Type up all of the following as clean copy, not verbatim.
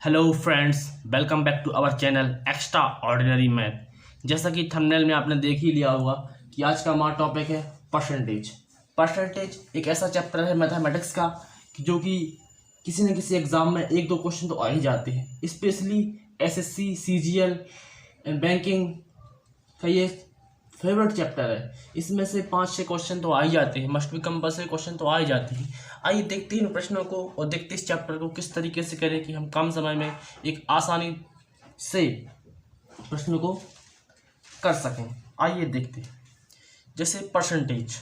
Hello friends, welcome back to our channel extraordinary math. जैसा कि thumbnail में आपने देख ही लिया होगा कि आज का हमारा टॉपिक है परसेंटेज। परसेंटेज एक ऐसा चैप्टर है मैथमेटिक्स का कि जो कि किसी न किसी एग्जाम में एक दो क्वेश्चन तो आ ही जाते हैं। Specially SSC, CGL and banking का ये फेवरेट चैप्टर है। इसमें से 5-6 क्वेश्चन तो आ ही जाते हैं, मस्ट बी कंपल्सरी क्वेश्चन तो आ ही जाते हैं। आइए देखते हैं इन प्रश्नों को और देखते इस चैप्टर को किस तरीके से करें कि हम कम समय में एक आसानी से प्रश्न को कर सकें। आइए देखते हैं। जैसे परसेंटेज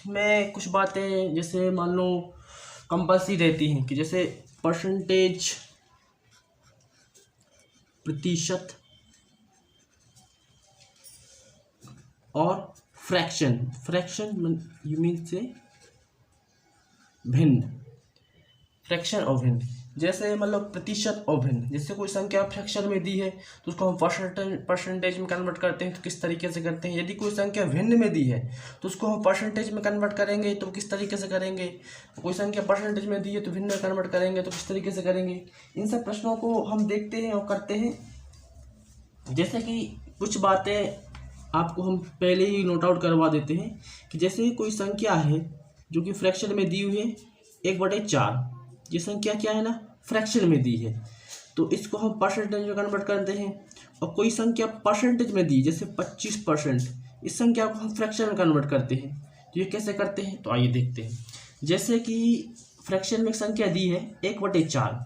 में कुछ बातें जैसे मान लो कंपल्सरी रहती हैं कि जैसे परसेंटेज प्रतिशत और फ्रैक्शन यू मीन से भिन्न, फ्रैक्शन और भिन्न। जैसे मतलब प्रतिशत और भिन्न, जैसे कोई संख्या फ्रैक्शन में दी है तो उसको हम परसेंटेज में कन्वर्ट करते हैं तो किस तरीके से करते हैं। यदि कोई संख्या भिन्न में दी है तो उसको हम परसेंटेज में कन्वर्ट करेंगे तो किस तरीके से करेंगे। कोई संख्या परसेंटेज में दी है तो भिन्न में कन्वर्ट करेंगे तो किस तरीके से करेंगे। इन सब प्रश्नों को हम देखते हैं और करते हैं। जैसे कि कुछ बातें आपको हम पहले ही नोट आउट करवा देते हैं कि जैसे कोई संख्या है जो कि फ्रैक्शन में दी हुई है 1/4। ये संख्या क्या है ना, फ्रैक्शन में दी है तो इसको हम परसेंटेज में कन्वर्ट करते हैं। और कोई संख्या परसेंटेज में दी जैसे 25%, इस संख्या को हम फ्रैक्शन में कन्वर्ट करते हैं। तो ये कैसे करते हैं तो आइए देखते हैं। जैसे कि फ्रैक्शन में एक संख्या दी है 1/4,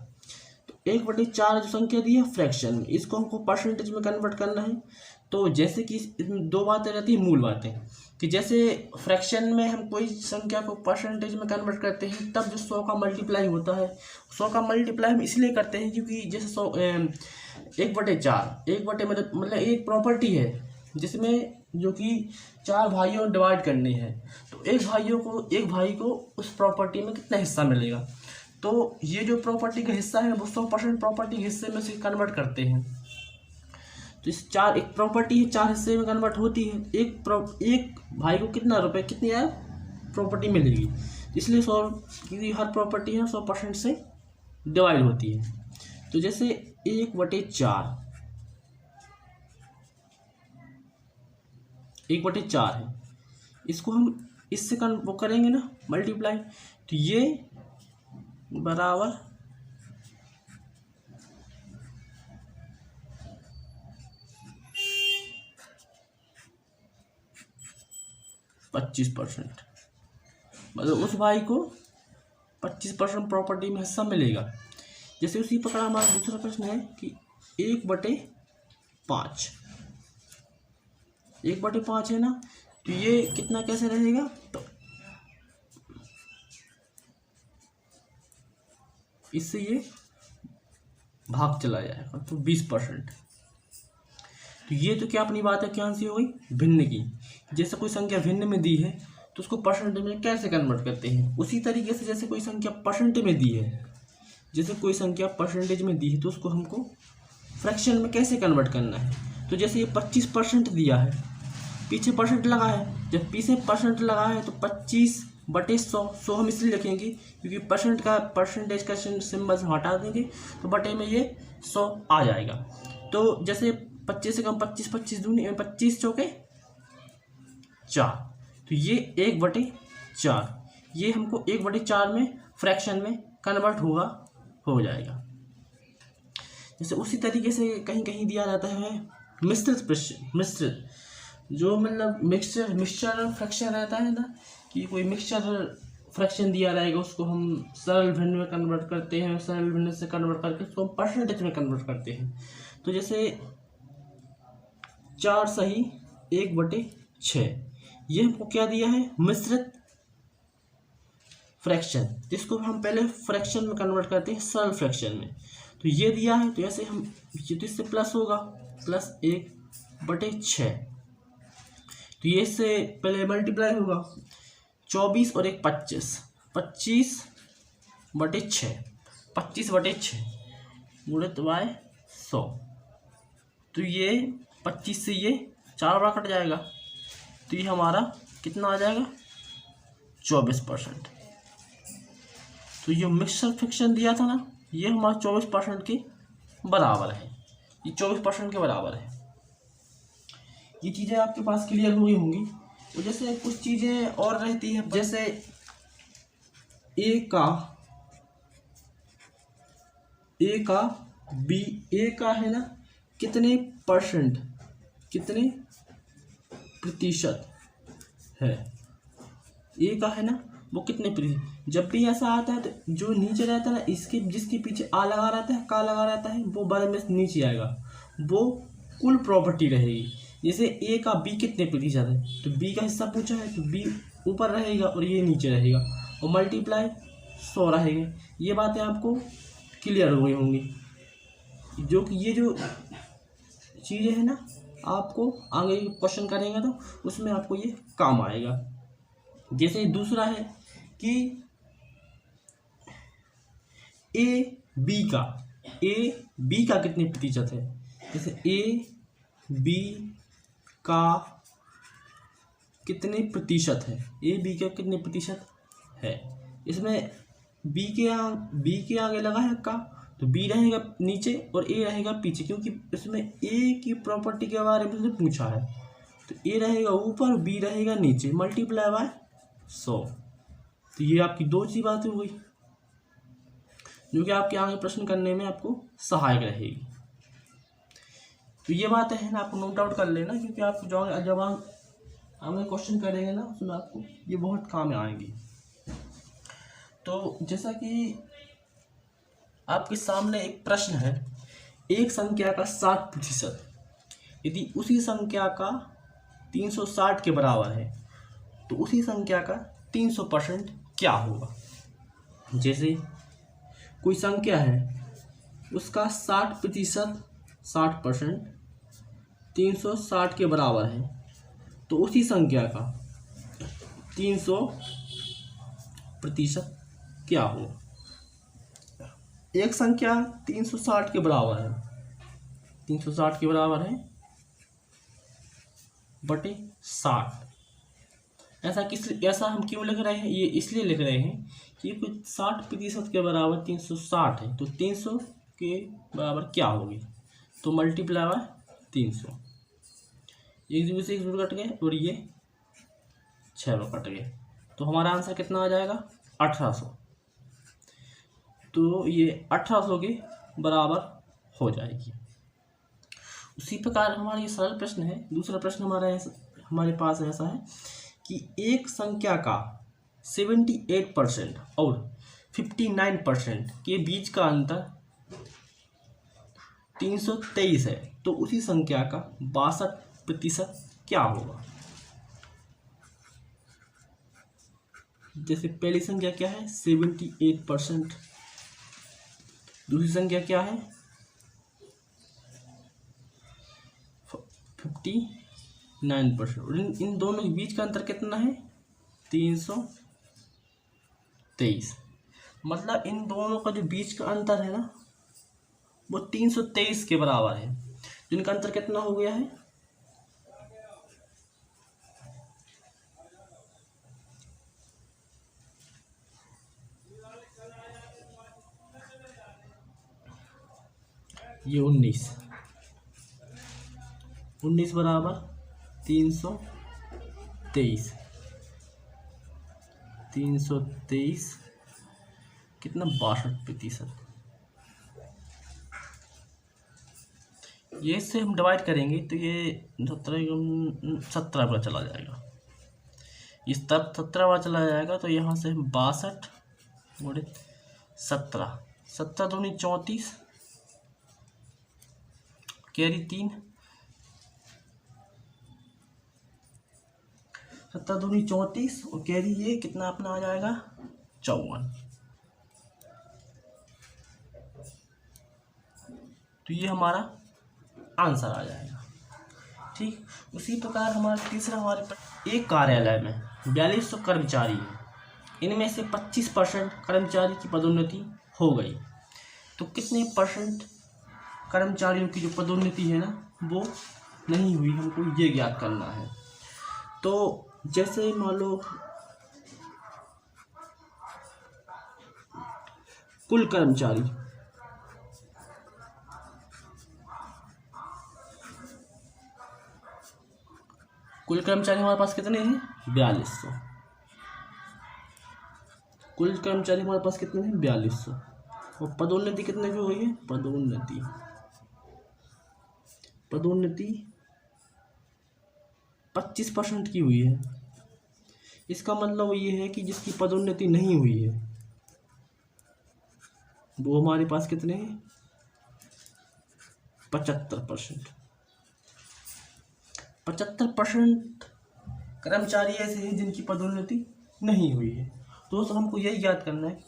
तो 1/4 जो संख्या दी है फ्रैक्शन में, इसको हमको परसेंटेज में कन्वर्ट करना है। तो जैसे कि इसमें दो बातें रहती है, मूल बातें कि जैसे फ्रैक्शन में हम कोई संख्या को परसेंटेज में कन्वर्ट करते हैं तब जो 100 का मल्टीप्लाई होता है, 100 का मल्टीप्लाई हम इसलिए करते हैं क्योंकि जैसे 1/4 मतलब एक प्रॉपर्टी है जिसमें जो कि 4 भाइयों में डिवाइड करनी है। तो एक भाई को उस प्रॉपर्टी में कितना हिस्सा मिलेगा, तो ये जो प्रॉपर्टी का हिस्सा है वो 100% प्रॉपर्टी के हिस्से में से कन्वर्ट करते हैं। तो इस एक प्रॉपर्टी 4 हिस्से में कन्वर्ट होती है। एक भाई को कितनी प्रॉपर्टी मिलेगी, इसलिए 100 की हर प्रॉपर्टी है 100% से डिवाइड होती है। तो जैसे 1/4 है, इसको हम इससे वो करेंगे ना मल्टीप्लाई, तो ये बराबर 25%, मतलब उस भाई को 25% प्रॉपर्टी में हिस्सा मिलेगा। जैसे उसी प्रकार हमारा दूसरा प्रश्न है कि 1/5 है ना, तो ये कितना कैसे रहेगा, तो इससे ये भाग चला जाएगा तो 20%। तो ये तो क्या अपनी बात है, क्या सी हो गई, भिन्न की। जैसे कोई संख्या भिन्न में दी है तो उसको परसेंटेज में कैसे कन्वर्ट करते हैं, उसी तरीके से जैसे कोई संख्या परसेंटेज में दी है, तो उसको हमको फ्रैक्शन में कैसे कन्वर्ट करना है। तो जैसे ये 25% दिया है, पीछे परसेंट लगा है, जब पीछे परसेंट लगा है तो 25/100 हम इसलिए लिखेंगे क्योंकि परसेंटेज का सिंबल हटा देंगे तो बटे में ये 100 आ जाएगा। तो जैसे 25 से कम 25 दूनी 25 चौके 4, तो ये 1/4, ये हमको 1/4 में फ्रैक्शन में कन्वर्ट हो जाएगा। जैसे उसी तरीके से कहीं कहीं दिया जाता है मिश्रित जो मतलब मिक्सचर फ्रैक्शन रहता है ना, कि कोई मिक्सचर फ्रैक्शन दिया रहेगा उसको हम सरल भिन्न में कन्वर्ट करते हैं, सरल भिन्न से कन्वर्ट करके उसको हम परसेंटेज में कन्वर्ट करते हैं। तो जैसे 4 सही 1/6, ये हमको क्या दिया है, मिश्रित फ्रैक्शन, जिसको हम पहले फ्रैक्शन में कन्वर्ट करते हैं सरल फ्रैक्शन में। तो ये दिया है तो ऐसे हम ये तो इससे प्लस होगा, प्लस 1/6, तो ये इससे पहले मल्टीप्लाई होगा 24 और 1 25, 25/6 गुणित बाय 100। तो ये 25 से ये 4 बार कट जाएगा तो ये हमारा कितना आ जाएगा, 24%। तो ये मिक्सचर फ्रैक्शन दिया था ना, ये हमारा 24% के बराबर है, ये 24% के बराबर है। ये चीज़ें आपके पास क्लियर हुई होंगी। तो जैसे कुछ चीज़ें और रहती हैं, जैसे ए का ए का है ना कितने परसेंट, कितने प्रतिशत है, ए का है ना वो कितने प्रतिशत। जब भी ऐसा आता है तो जो नीचे रहता है ना, इसके जिसके पीछे आ लगा रहता है, का लगा रहता है, वो बारे में नीचे आएगा, वो कुल प्रॉपर्टी रहेगी। जैसे ए का बी कितने प्रतिशत है, तो बी का हिस्सा पूछा है तो बी ऊपर रहेगा और ये नीचे रहेगा, और मल्टीप्लाई 100 रहेगा। ये बातें आपको क्लियर हो गई होंगी, जो कि ये जो चीज़ें हैं ना आपको आगे क्वेश्चन करेंगे तो उसमें आपको ये काम आएगा। जैसे दूसरा है कि ए बी का कितने प्रतिशत है। जैसे ए बी का कितने प्रतिशत है, ए बी का कितने प्रतिशत है। इसमें बी के आगे लगा है का, तो बी रहेगा नीचे और ए रहेगा पीछे, क्योंकि इसमें ए की प्रॉपर्टी के बारे में पूछा है। तो ए रहेगा ऊपर, बी रहेगा नीचे, मल्टीप्लाई बाय 100। तो ये आपकी दो चीज बातें हो गई जो कि आपके आगे प्रश्न करने में आपको सहायक रहेगी। तो ये बातें हैं ना आपको नोट आउट कर लेना, क्योंकि आप जब आगे क्वेश्चन करेंगे ना उसमें आपको ये बहुत काम आएंगी। तो जैसा कि आपके सामने एक प्रश्न है, एक संख्या का 60% यदि उसी संख्या का 360 के बराबर है तो उसी संख्या का 300% क्या होगा। जैसे कोई संख्या है उसका 60% 360 के बराबर है तो उसी संख्या का 300% क्या होगा। एक संख्या 360 के बराबर है, 360 के बराबर है बटे 60। ऐसा हम क्यों लिख रहे हैं, ये इसलिए लिख रहे हैं कि कुछ 60% के बराबर 360 है, तो 300 के बराबर क्या होगी, तो मल्टीप्लाई बाय 300। एक जीरो से एक जीरो कट गए और ये 6 कट गए, तो हमारा आंसर कितना आ जाएगा 1800। तो ये 1800 के बराबर हो जाएगी। उसी प्रकार हमारा ये सरल प्रश्न है। दूसरा प्रश्न हमारे पास ऐसा है कि एक संख्या का 78% और 59% के बीच का अंतर 323 है, तो उसी संख्या का 62% क्या होगा। जैसे पहली संख्या क्या है 78%, दूसरी संख्या क्या है 59%, और इन दोनों के बीच का अंतर कितना है 323। मतलब इन दोनों का जो बीच का अंतर है ना वो 323 के बराबर है। जिनका अंतर कितना हो गया है ये 19 बराबर 323 कितना 62%। ये से हम डिवाइड करेंगे तो ये 17 पर चला जाएगा, इस तब 17 बार चला जाएगा, तो यहाँ से 62 गुणे 17, 17 दूनी 34, कैरी 3, 17 दूनी 34 और कैरी ये कितना अपना आ जाएगा 54। तो ये हमारा आंसर आ जाएगा। ठीक, उसी प्रकार हमारा तीसरा हमारे पर एक कार्यालय में 4200 कर्मचारी हैं, इनमें से 25% कर्मचारी की पदोन्नति हो गई, तो कितने परसेंट कर्मचारियों की जो पदोन्नति है ना वो नहीं हुई, हमको ये ज्ञात करना है। तो जैसे मान लो कुल कर्मचारी कुल कर्मचारी हमारे पास कितने हैं? 4200। कुल कर्मचारी हमारे पास कितने हैं? 4200। और पदोन्नति कितने की हुई है? पदोन्नति 25% की हुई है। इसका मतलब ये है कि जिसकी पदोन्नति नहीं हुई है वो हमारे पास कितने हैं? 75%। 75% कर्मचारी ऐसे हैं जिनकी पदोन्नति नहीं हुई है। दोस्तों हमको यही याद करना है कि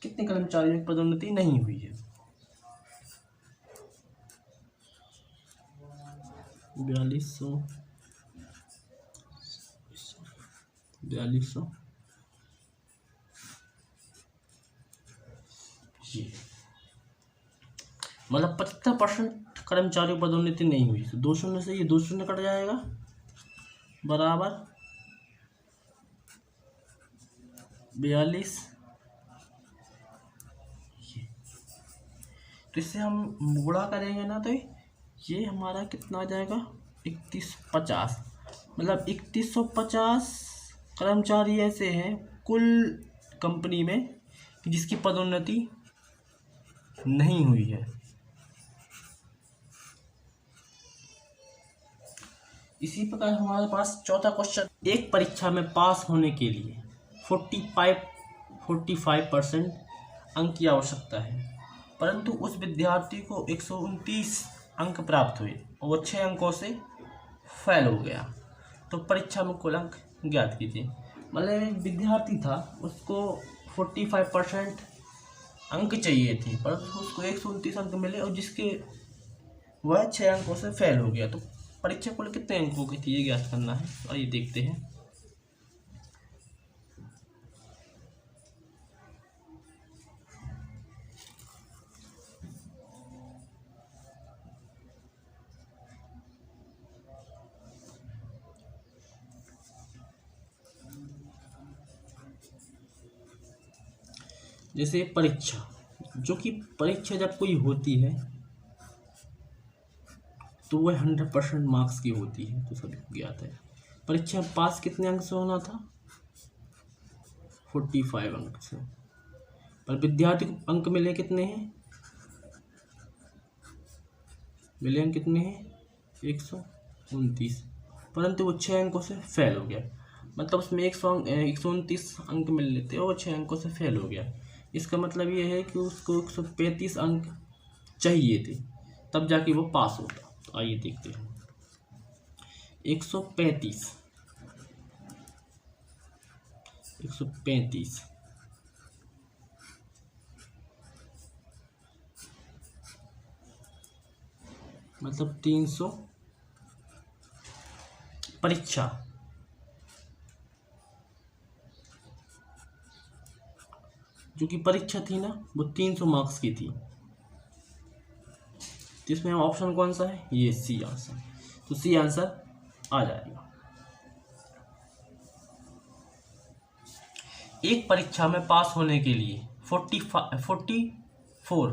कितने कर्मचारियों की पदोन्नति नहीं हुई है। 4200 ये मतलब 75% कर्मचारियों की पदोन्नति नहीं हुई। तो 200 से ये 200 कट जाएगा, बराबर 42। तो इससे हम गुणा करेंगे ना तो ये हमारा कितना आ जाएगा? 3150। मतलब 3150 कर्मचारी ऐसे हैं कुल कंपनी में कि जिसकी पदोन्नति नहीं हुई है। इसी प्रकार हमारे पास चौथा क्वेश्चन, एक परीक्षा में पास होने के लिए 45% अंक की आवश्यकता है, परंतु उस विद्यार्थी को 129 अंक प्राप्त हुए और वो 6 अंकों से फेल हो गया। तो परीक्षा में कुल अंक ज्ञात कीजिए। मतलब एक विद्यार्थी था, उसको 45% अंक चाहिए थे, परंतु उसको 129 अंक मिले और जिसके वह 6 अंकों से फेल हो गया। तो परीक्षा कुल कितने अंकों की थी ये ज्ञात करना है। आइए देखते हैं। जैसे परीक्षा, जो कि परीक्षा जब कोई होती है तो वह 100% मार्क्स की होती है, तो सभी को ज्ञात है। परीक्षा पास कितने अंक से होना था? 45 अंक से। पर विद्यार्थी को अंक मिले कितने हैं? मिले अंक कितने हैं? 129, परंतु वो 6 अंकों से फेल हो गया। मतलब उसमें 129 अंक मिल लेते और वो 6 अंकों से फेल हो गया। इसका मतलब ये है कि उसको 135 अंक चाहिए थे, तब जाके वो पास होता। तो आइए देखते हैं। 135 मतलब 300 परीक्षा, जो कि परीक्षा थी ना वो 300 मार्क्स की थी। तो इसमें ऑप्शन कौन सा है? ये सी आंसर। तो सी आंसर आ जाएगा। एक परीक्षा में पास होने के लिए 44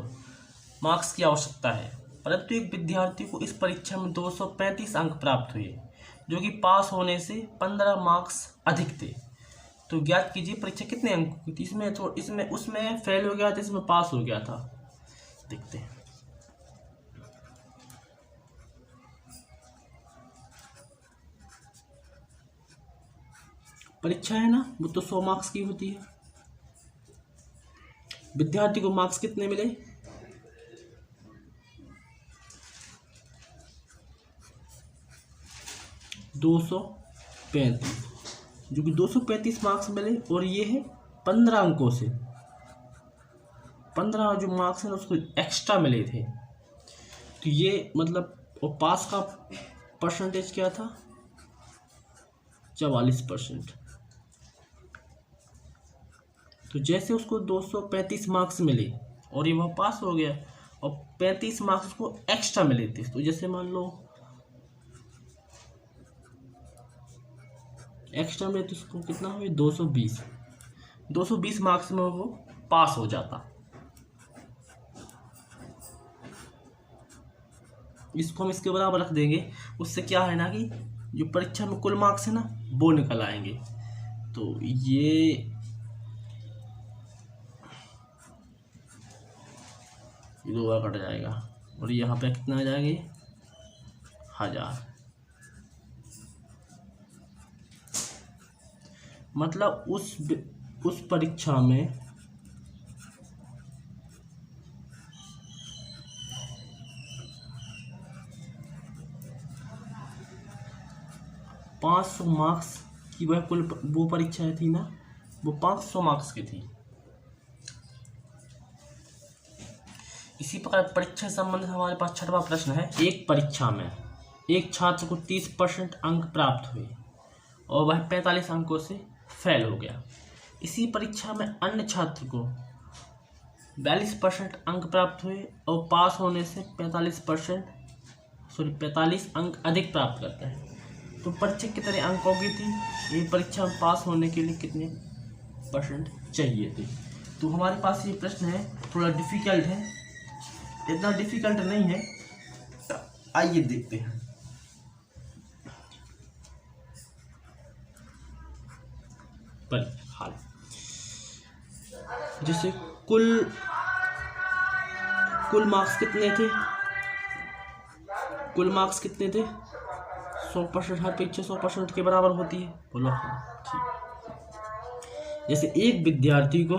मार्क्स की आवश्यकता है, परंतु एक विद्यार्थी को इस परीक्षा में 235 अंक प्राप्त हुए, जो कि पास होने से 15 मार्क्स अधिक थे। तो ज्ञात कीजिए परीक्षा कितने अंकों की थी। इसमें उसमें फेल हो गया था, इसमें पास हो गया था। देखते हैं। परीक्षा है ना वो तो 100 मार्क्स की होती है। विद्यार्थी को मार्क्स कितने मिले? 235, जो कि 235 मार्क्स मिले और ये है 15 अंकों से। 15 जो मार्क्स हैं उसको एक्स्ट्रा मिले थे। तो ये मतलब और पास का परसेंटेज क्या था? 44%। तो जैसे उसको 235 मार्क्स मिले और ये वह पास हो गया और 35 मार्क्स को एक्स्ट्रा मिले थे। तो जैसे मान लो एक्स्ट्रा मिले तो उसको कितना हुआ? 220 मार्क्स में वो पास हो जाता। इसको हम इसके बराबर रख देंगे। उससे क्या है ना कि जो परीक्षा में कुल मार्क्स है ना वो निकल आएंगे। तो ये 2 बार कट जाएगा और यहाँ पे कितना आ जाएगा 1000। मतलब उस परीक्षा में 500 मार्क्स की वह कुल वो परीक्षाएं थी ना, वो 500 मार्क्स की थी। इसी प्रकार परीक्षा संबंधित हमारे पास 6वां प्रश्न है। एक परीक्षा में एक छात्र को 30% अंक प्राप्त हुए और वह 45 अंकों से फेल हो गया। इसी परीक्षा में अन्य छात्र को 42% अंक प्राप्त हुए और पास होने से 45 अंक अधिक प्राप्त करता है। तो परीक्षा कितने अंकों की थी? ये परीक्षा में पास होने के लिए कितने परसेंट चाहिए थे? तो हमारे पास ये प्रश्न है, थोड़ा डिफिकल्ट है, इतना डिफिकल्ट नहीं है। आइए देखते हैं। पर हाल जैसे कुल मार्क्स कितने थे? कुल मार्क्स कितने थे? 100%। हर परीक्षा 100% के बराबर होती है। बोलो हाँ, ठीक। जैसे एक विद्यार्थी को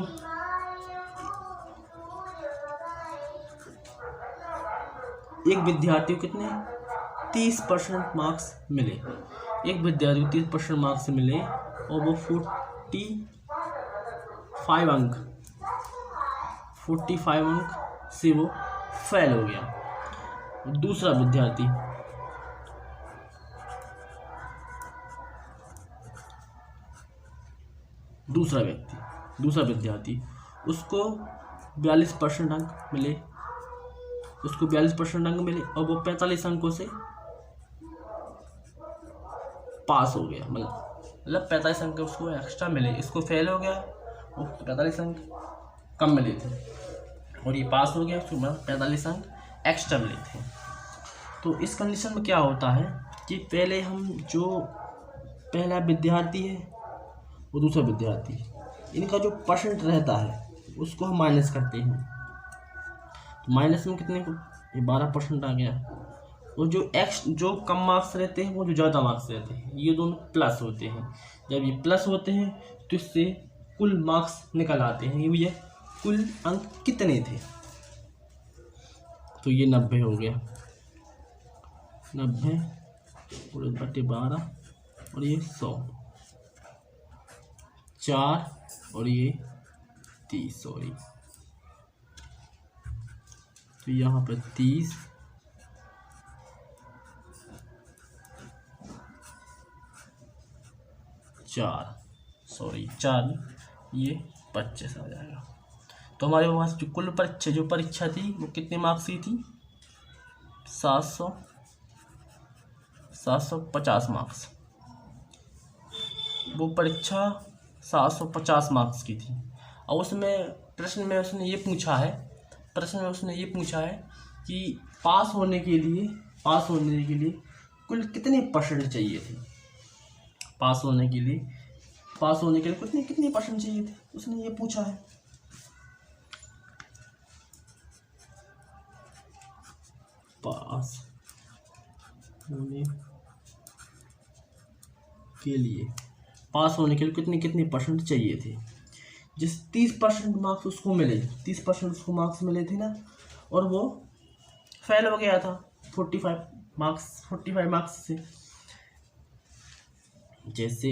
कितने 30% मार्क्स मिले। एक विद्यार्थी को 30% मार्क्स मिले और वो 45 अंक से वो फेल हो गया। दूसरा विद्यार्थी उसको 42% अंक मिले, और वो 45 अंकों से पास हो गया। मतलब 45 अंक उसको एक्स्ट्रा मिले, इसको फेल हो गया, वो 45 अंक कम मिले थे और ये पास हो गया, उसको 45 अंक एक्स्ट्रा मिले थे। तो इस कंडीशन में क्या होता है कि पहले हम जो पहला विद्यार्थी है वो दूसरा विद्यार्थी, इनका जो परसेंट रहता है उसको हम माइनस करते हैं। तो माइनस में कितने को ये 12% आ गया। और जो कम मार्क्स रहते हैं वो जो ज़्यादा मार्क्स रहते हैं, ये दोनों प्लस होते हैं। जब ये प्लस होते हैं तो इससे कुल मार्क्स निकल आते हैं। ये कुल अंक कितने थे? तो ये 90 हो गया। 90 और 12 और ये 100, 4 और ये 30, सॉरी। तो यहाँ पर 30, चार, ये 25 आ जाएगा। तो हमारे पास जो कुल परीक्षा थी वो कितने मार्क्स की थी? 750 मार्क्स। वो परीक्षा 750 मार्क्स की थी। और उसमें प्रश्न में उसने ये पूछा है कि पास होने के लिए कुल कितने परसेंट चाहिए थे? पास होने के लिए कितने परसेंट चाहिए थे, उसने ये पूछा है। पास होने के लिए कितने परसेंट चाहिए थे? जिस 30% मार्क्स उसको मिले, 30% उसको मार्क्स मिले थे ना, और वो फेल हो गया था 45 मार्क्स से। जैसे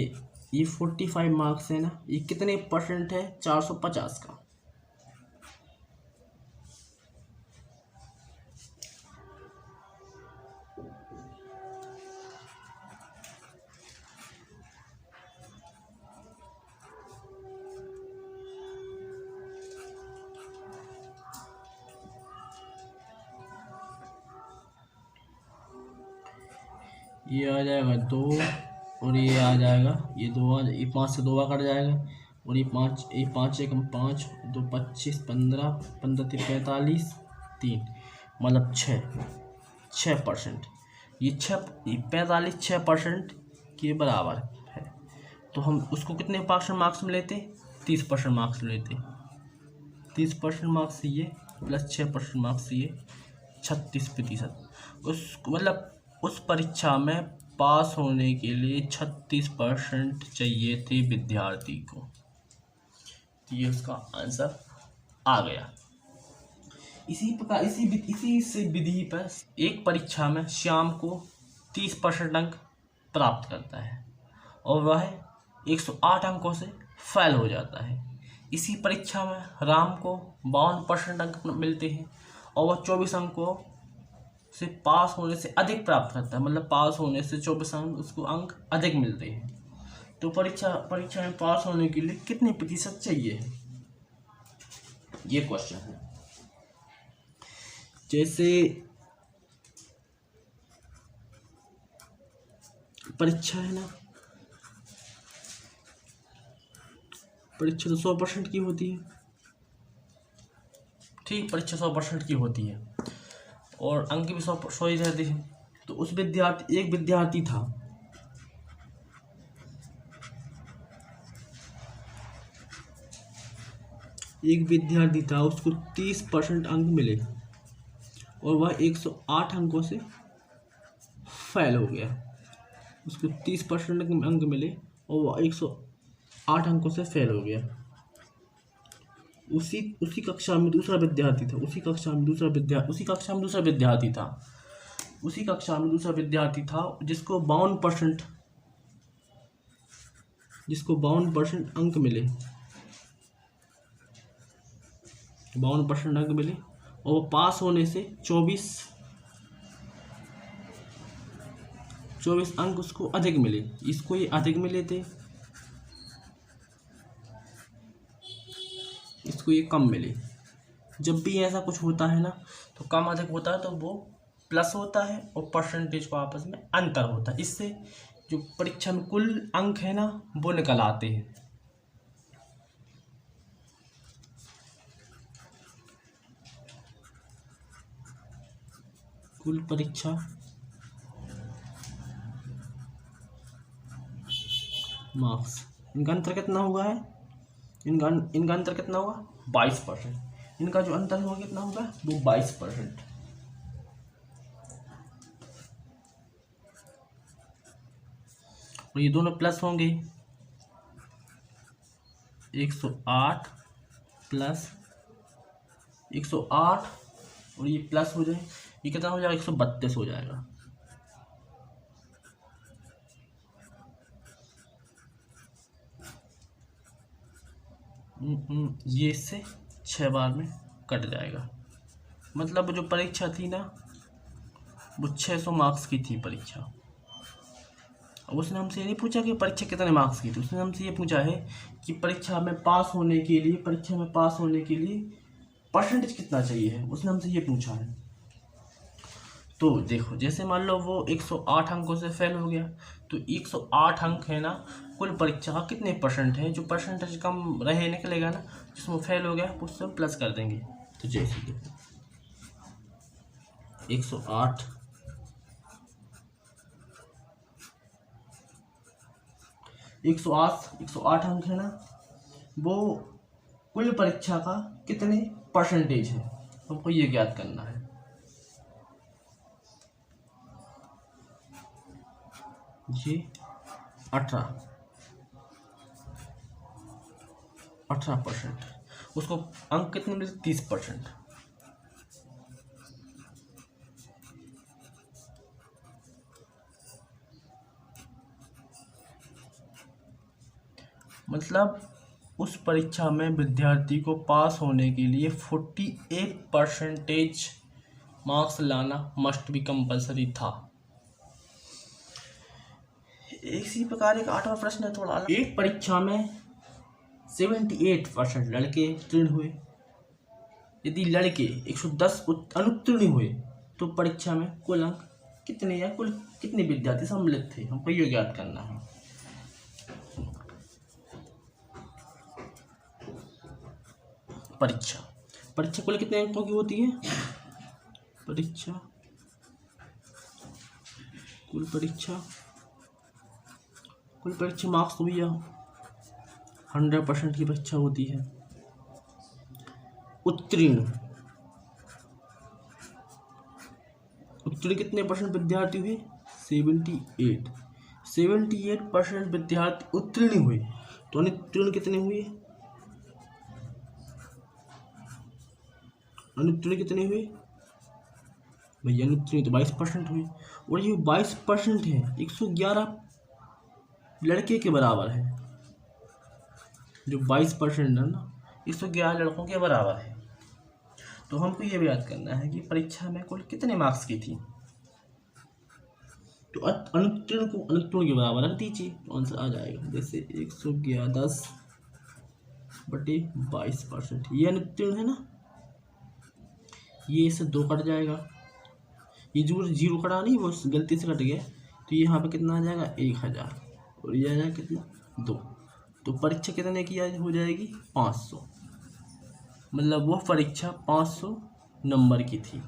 ये 45 मार्क्स है ना, ये कितने परसेंट है? 450 का। ये आ जाएगा 2 और ये आ जाएगा, ये 5 से 2 कट जाएगा, और ये 5 एक 5 2 25 15 15 45 3 मतलब 6 6%। ये 45 6% के बराबर है। तो हम उसको कितने परसेंट मार्क्स में लेते? 30% मार्क्स में लेते। 30% मार्क्स ये प्लस 6% मार्क्स ये 36%। उस मतलब उस परीक्षा में पास होने के लिए 36% चाहिए थे विद्यार्थी को। ये उसका आंसर आ गया। इसी प्रकार इसी से विधि पर एक परीक्षा में श्याम को 30% अंक प्राप्त करता है और वह 108 अंकों से फेल हो जाता है। इसी परीक्षा में राम को 52% अंक मिलते हैं और वह 24 अंकों से पास होने से अधिक प्राप्त करता है, मतलब पास होने से 24 अंक उसको अंक अधिक मिलते हैं। तो परीक्षा में पास होने के लिए कितने प्रतिशत चाहिए, ये क्वेश्चन है। जैसे परीक्षा है ना, परीक्षा तो 100% की होती है, ठीक, परीक्षा 100% की होती है और अंक भी 100 ही रहते हैं। तो एक विद्यार्थी था, उसको 30% अंक मिले और वह 108 अंकों से फेल हो गया। उसको 30% अंक मिले और वह 108 अंकों से फेल हो गया। उसी कक्षा में दूसरा विद्यार्थी था, उसी कक्षा में दूसरा विद्यार्थी था जिसको 52% अंक मिले, 52% अंक मिले और पास होने से 24 अंक उसको अधिक मिले। इसको ये अधिक मिले थे, इसको ये कम मिले। जब भी ऐसा कुछ होता है ना, तो कम अधिक होता है तो वो प्लस होता है और परसेंटेज को आपस में अंतर होता है। इससे जो परीक्षा में कुल अंक है ना, वो निकल आते हैं। कुल परीक्षा मार्क्स, इनका अंतर कितना हुआ है? इनका अंतर कितना हुआ? 22%। इनका जो अंतर हुआ कितना होगा? वो 22%। और ये दोनों प्लस होंगे, 108 प्लस 108 और ये प्लस हो जाए, ये कितना हो जाएगा? 132 हो जाएगा। ये इससे 6 बार में कट जाएगा। मतलब जो परीक्षा थी ना, वो 600 मार्क्स की थी परीक्षा। अब उसने हमसे ये नहीं पूछा कि परीक्षा कितने मार्क्स की थी, उसने हमसे ये पूछा है कि परीक्षा में पास होने के लिए परसेंटेज कितना चाहिए है, उसने हमसे ये पूछा है। तो देखो, जैसे मान लो वो 108 अंकों से फेल हो गया, तो 108 अंक है ना, कुल परीक्षा का कितने परसेंट है? जो परसेंटेज कम रहे निकलेगा ना, जिसमें फेल हो गया उससे हम प्लस कर देंगे। तो जैसे देखो 108 108 अंक है ना, वो कुल परीक्षा का कितने परसेंटेज है, हमको ये ज्ञात करना है। ये 18%, उसको अंक कितने मिलते? 30%। मतलब उस परीक्षा में विद्यार्थी को पास होने के लिए 48% मार्क्स लाना मस्ट बी कंपलसरी था। इसी प्रकार एक 8वां प्रश्न है, थोड़ा अलग। एक परीक्षा में 78% लड़के उत्तीर्ण हुए। यदि लड़के 110 अनुत्तीर्ण हुए तो परीक्षा में कुल अंक कितने या कुल कितने विद्यार्थी सम्मिलित थे, हमको ये ज्ञात करना है। परीक्षा कुल कितने अंकों की होती है? परीक्षा कुल परीक्षा मार्क्स तो भैया 100% की परीक्षा होती है। उत्तीर्ण कितने परसेंट विद्यार्थी हुए? 78% विद्यार्थी उत्तीर्ण हुए। तो अनुत्तीर्ण कितने हुए? भैया अनुत्तीर्ण तो 22% हुए। और ये 22% है 111 लड़के के बराबर है। जो 22% है ना 111 लड़कों के बराबर है। तो हमको ये भी याद करना है कि परीक्षा में कुल कितने मार्क्स की थी। तो अनुत्तीर्ण को अनुत्तीर्ण के बराबर रख दीजिए तो आंसर आ जाएगा। जैसे 111 10/22%। ये अनुत्तीर्ण है ना, ये इससे 2 कट जाएगा। ये जो 0 कटा नहीं वो गलती से कट गया, तो ये यहाँ पे कितना आ जाएगा 1000 और ये आ जाएगा कितना 2। तो परीक्षा कितने की हो जाएगी 500। मतलब वो परीक्षा 500 नंबर की थी।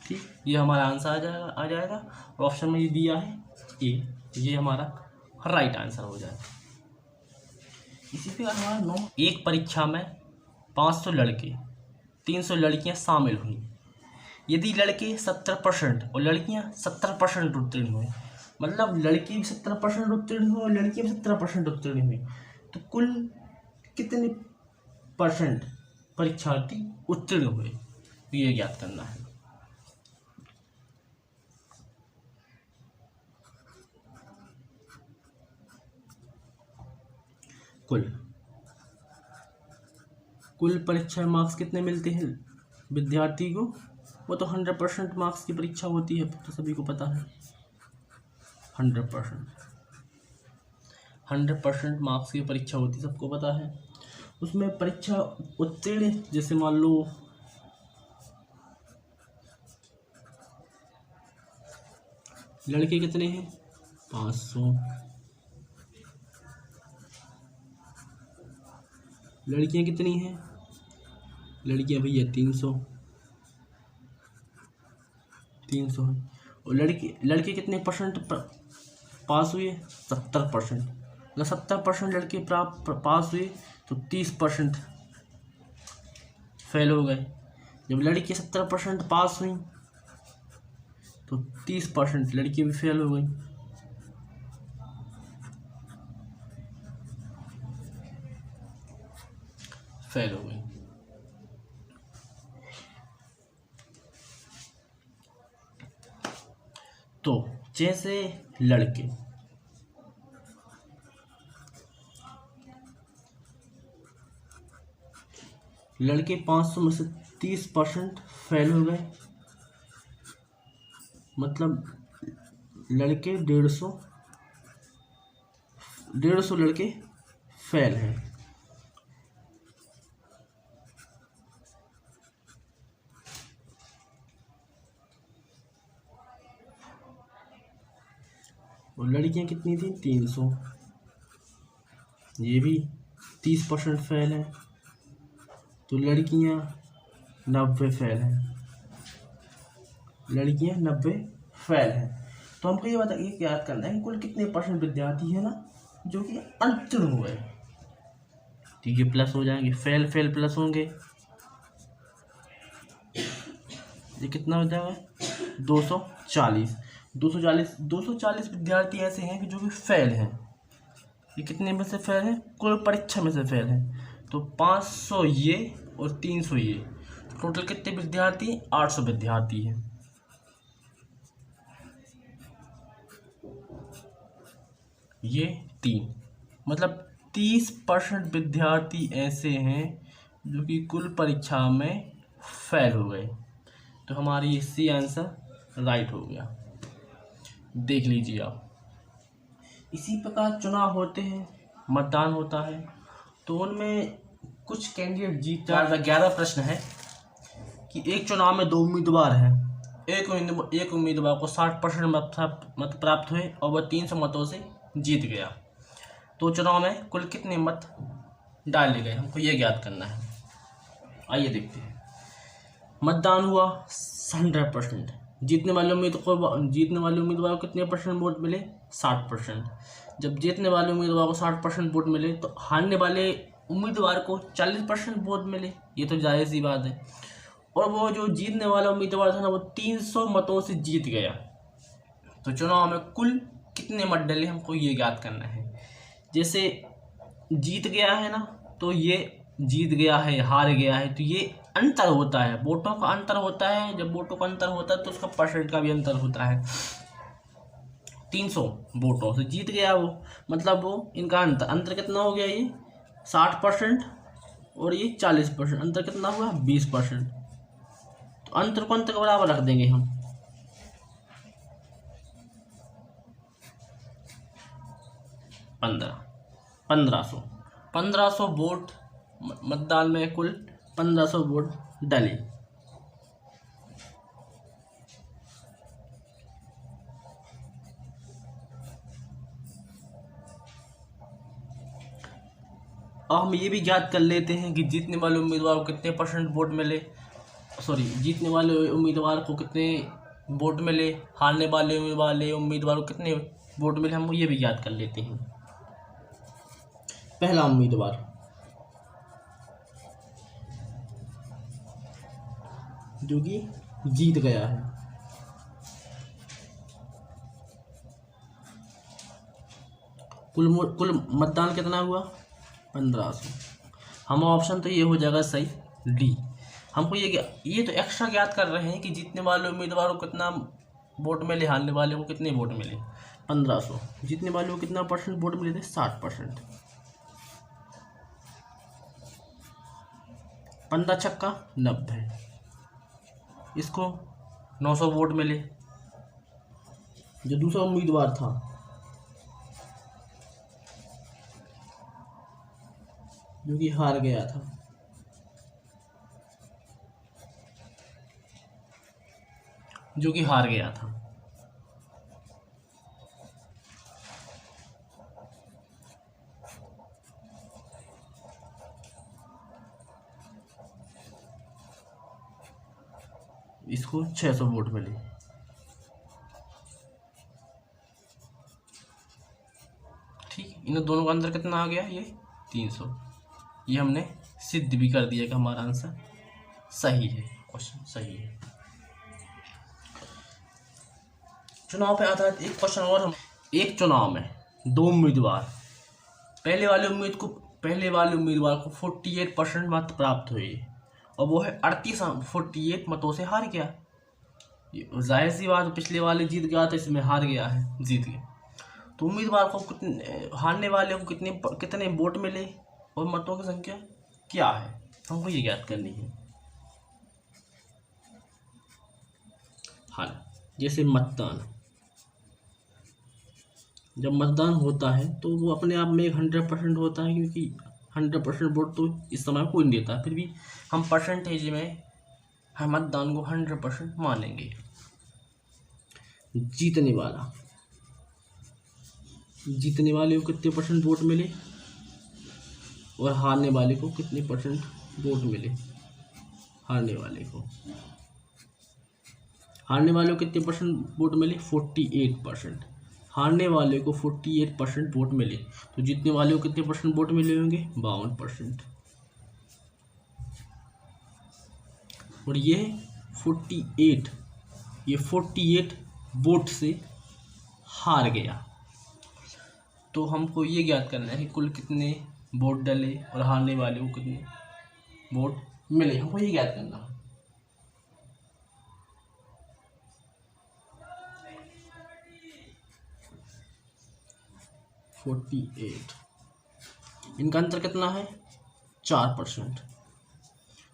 ठीक, ये हमारा आंसर आ जाएगा। और ऑप्शन में ये दिया है ए, ये हमारा राइट आंसर हो जाएगा। इसी पे हमारा 9, एक परीक्षा में 500 लड़के 300 लड़कियां शामिल हुई। यदि लड़के 70% और लड़कियां 70% उत्तीर्ण हुए, मतलब लड़के भी 70% उत्तीर्ण हुए और लड़कियां भी 70% उत्तीर्ण हुई, तो कुल कितने परसेंट परीक्षार्थी उत्तीर्ण हुए, ये ज्ञात करना है। कुल परीक्षा मार्क्स कितने मिलते हैं विद्यार्थी को? वो तो 100% मार्क्स की परीक्षा होती है, तो सभी को पता है। 100% मार्क्स की परीक्षा होती है, सबको पता है। उसमें परीक्षा उत्तीर्ण, जैसे मान लो लड़के कितने हैं 500, लड़कियां कितनी हैं? लड़कियां भैया 300 हैं। और लड़के कितने परसेंट पास हुए? 70%। मतलब 70% लड़के पास हुए तो 30% फेल हो गए। जब लड़की 70% पास हुई तो 30% लड़की भी फेल हो गई। तो जैसे लड़के 500 में से 30% फेल हो गए, मतलब लड़के 150 लड़के फेल हैं। और लड़कियां कितनी थी 300, ये भी 30% फेल है। तो लड़कियां 90 फेल हैं। तो हमको ये बताइए कि याद करना है कि कुल कितने परसेंट विद्यार्थी है ना जो कि उत्तीर्ण हुए। ठीक है, प्लस हो जाएंगे, फेल प्लस होंगे, ये कितना हो जाएगा 240 विद्यार्थी ऐसे हैं कि जो कि फेल हैं। ये कितने में से फेल हैं? कुल परीक्षा में से फेल हैं। तो 500 ये और 300 ये, टोटल कितने विद्यार्थी? 800 विद्यार्थी हैं। ये 3, मतलब 30% विद्यार्थी ऐसे हैं जो कि कुल परीक्षा में फेल हो गए। तो हमारी सी आंसर राइट हो गया। देख लीजिए आप। इसी प्रकार चुनाव होते हैं, मतदान होता है, तो उनमें कुछ कैंडिडेट जीतता है। 11 प्रश्न है कि एक चुनाव में 2 उम्मीदवार हैं। एक उम्मीदवार को 60% मत प्राप्त हुए और वह 300 मतों से जीत गया। तो चुनाव में कुल कितने मत डाले गए, हमको ये ज्ञात करना है। आइए देखते हैं। मतदान हुआ 100%, जीतने वाले उम्मीदवार को कितने परसेंट वोट मिले? 60%। जब जीतने वाले उम्मीदवार को 60% वोट मिले तो हारने वाले उम्मीदवार को 40% वोट मिले, ये तो जायज़ सी बात है। और वो जो जीतने वाला उम्मीदवार था ना, वो 300 मतों से जीत गया। तो चुनाव में कुल कितने मत डले हमको ये ज्ञात करना है। जैसे जीत गया है ना, तो ये जीत गया है, हार गया है, तो ये अंतर होता है, वोटों का अंतर होता है। जब वोटों का अंतर होता है तो उसका परसेंट का भी अंतर होता है। 300 वोटों से जीत गया वो, मतलब वो इनका अंतर कितना हो गया? ये 60% और ये 40%, अंतर कितना हुआ? 20%। तो अंतर को अंतर के बराबर रख देंगे हम। 1500 वोट मतदान में कुल 1500 वोट डले। अब हम ये भी ज्ञात कर लेते हैं कि जीतने वाले उम्मीदवार को कितने परसेंट वोट मिले, जीतने वाले उम्मीदवार को कितने वोट मिले, हारने वाले उम्मीदवार को कितने वोट मिले, हम ये भी ज्ञात कर लेते हैं। पहला उम्मीदवार जो कि जीत गया है, कुल मतदान कितना हुआ? 1500। हम ऑप्शन तो ये हो जाएगा सही, डी। हमको ये तो एक्स्ट्रा ज्ञात कर रहे हैं कि जीतने वाले उम्मीदवार को कितना वोट मिले, हारने वाले को कितने वोट मिले? 1500। जीतने वाले को कितना परसेंट वोट मिले थे? 60%। 15 छक्का 90, इसको 900 वोट मिले। जो दूसरा उम्मीदवार था जो कि हार गया था, इसको 600 वोट मिले। ठीक, इन दोनों का अंतर कितना आ गया? ये 300। ये हमने सिद्ध भी कर दिया कि हमारा आंसर सही है, क्वेश्चन सही है। चुनाव पे आधारित एक क्वेश्चन और हम, एक चुनाव में दो उम्मीदवार, पहले वाले उम्मीदवार को 48% मत प्राप्त हुए और वो है 48 मतों से हार गया। जाहिर सी बात, पिछले वाले जीत गया था, इसमें हार गया है, जीत गया। तो उम्मीदवार को हारने वाले को कितने वोट मिले और मतों की संख्या क्या है, हमको ये ज्ञात करनी है। हाल जैसे मतदान, जब मतदान होता है तो वो अपने आप में 100% होता है, क्योंकि 100% वोट तो इस समय कोई नहीं देता, फिर भी हम परसेंटेज में हम मतदान को 100% मानेंगे। जीतने वाले को कितने परसेंट वोट मिले और हारने वाले को कितने परसेंट वोट मिले? हारने वाले को कितने परसेंट वोट मिले? 48%। हारने वाले को 48% वोट मिले, तो जीतने वाले को कितने परसेंट वोट मिले होंगे? 52%। और ये 48 वोट से हार गया। तो हमको ये ज्ञात करना है कि कुल कितने वोट डले और हारने वाले को कितने वोट मिले, हमको ये ज्ञात करना है। इनका अंतर कितना है? 4%।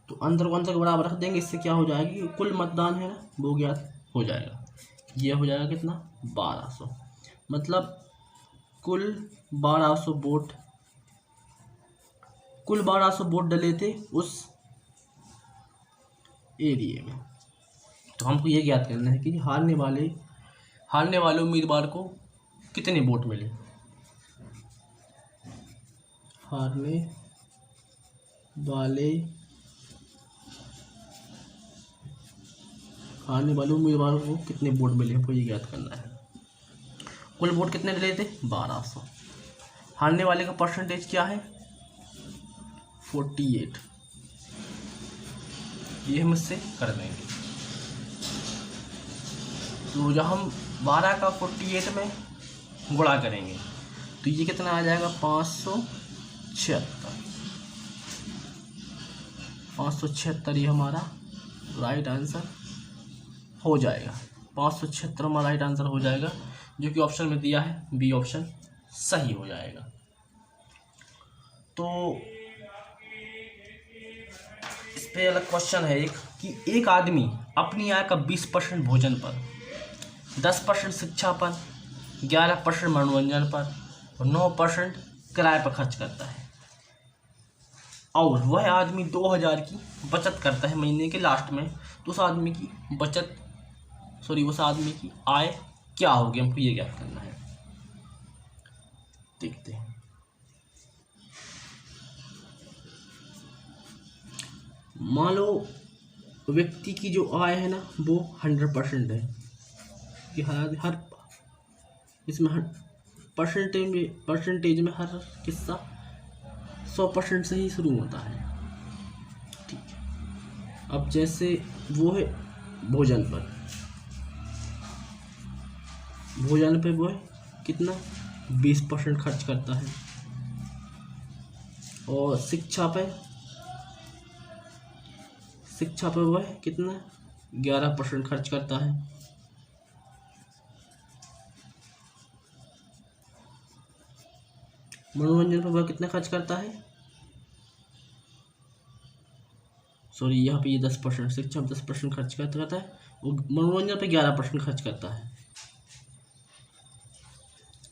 तो अंतर को अंतर के बराबर रख देंगे, इससे क्या हो जाएगी? कुल मतदान है ना, वो ज्ञात हो जाएगा। ये हो जाएगा कितना? 1200। मतलब कुल 1200 वोट डले थे उस एरिया में। तो हमको ये ज्ञात करना है कि हारने वाले उम्मीदवार को कितने वोट मिले। हारने वाले हारने वाले उम्मीदवारों को कितने वोट मिले आपको ये ज्ञात करना है। कुल वोट कितने मिले थे 1200। हारने वाले का परसेंटेज क्या है 48। ये हम इससे कर देंगे। तो जब हम 12 का 48 में गुणा करेंगे तो ये कितना आ जाएगा 576 ये हमारा राइट आंसर हो जाएगा। 576 हमारा राइट आंसर हो जाएगा, जो कि ऑप्शन में दिया है बी ऑप्शन सही हो जाएगा। तो इस पे अलग क्वेश्चन है एक कि एक आदमी अपनी आय का 20% भोजन पर, 10% शिक्षा पर, 11% मनोरंजन पर और 9% किराए पर खर्च करता है, और वह आदमी 2000 की बचत करता है महीने के लास्ट में। तो उस आदमी की उस आदमी की आय क्या होगी, हमको ये ज्ञात करना है। देखते हैं। मान लो व्यक्ति की जो आय है ना वो 100% है कि हर इसमें परसेंटेज में हर किस्सा 100% से ही शुरू होता है। ठीक है, अब जैसे वो है भोजन पे वो है कितना 20% खर्च करता है, और शिक्षा पे वो है कितना 11% खर्च करता है, मनोरंजन पर वह कितना खर्च करता है, यहाँ पे ये 10%, शिक्षा पे 10% खर्च करता है, वो मनोरंजन पे 11% खर्च करता है,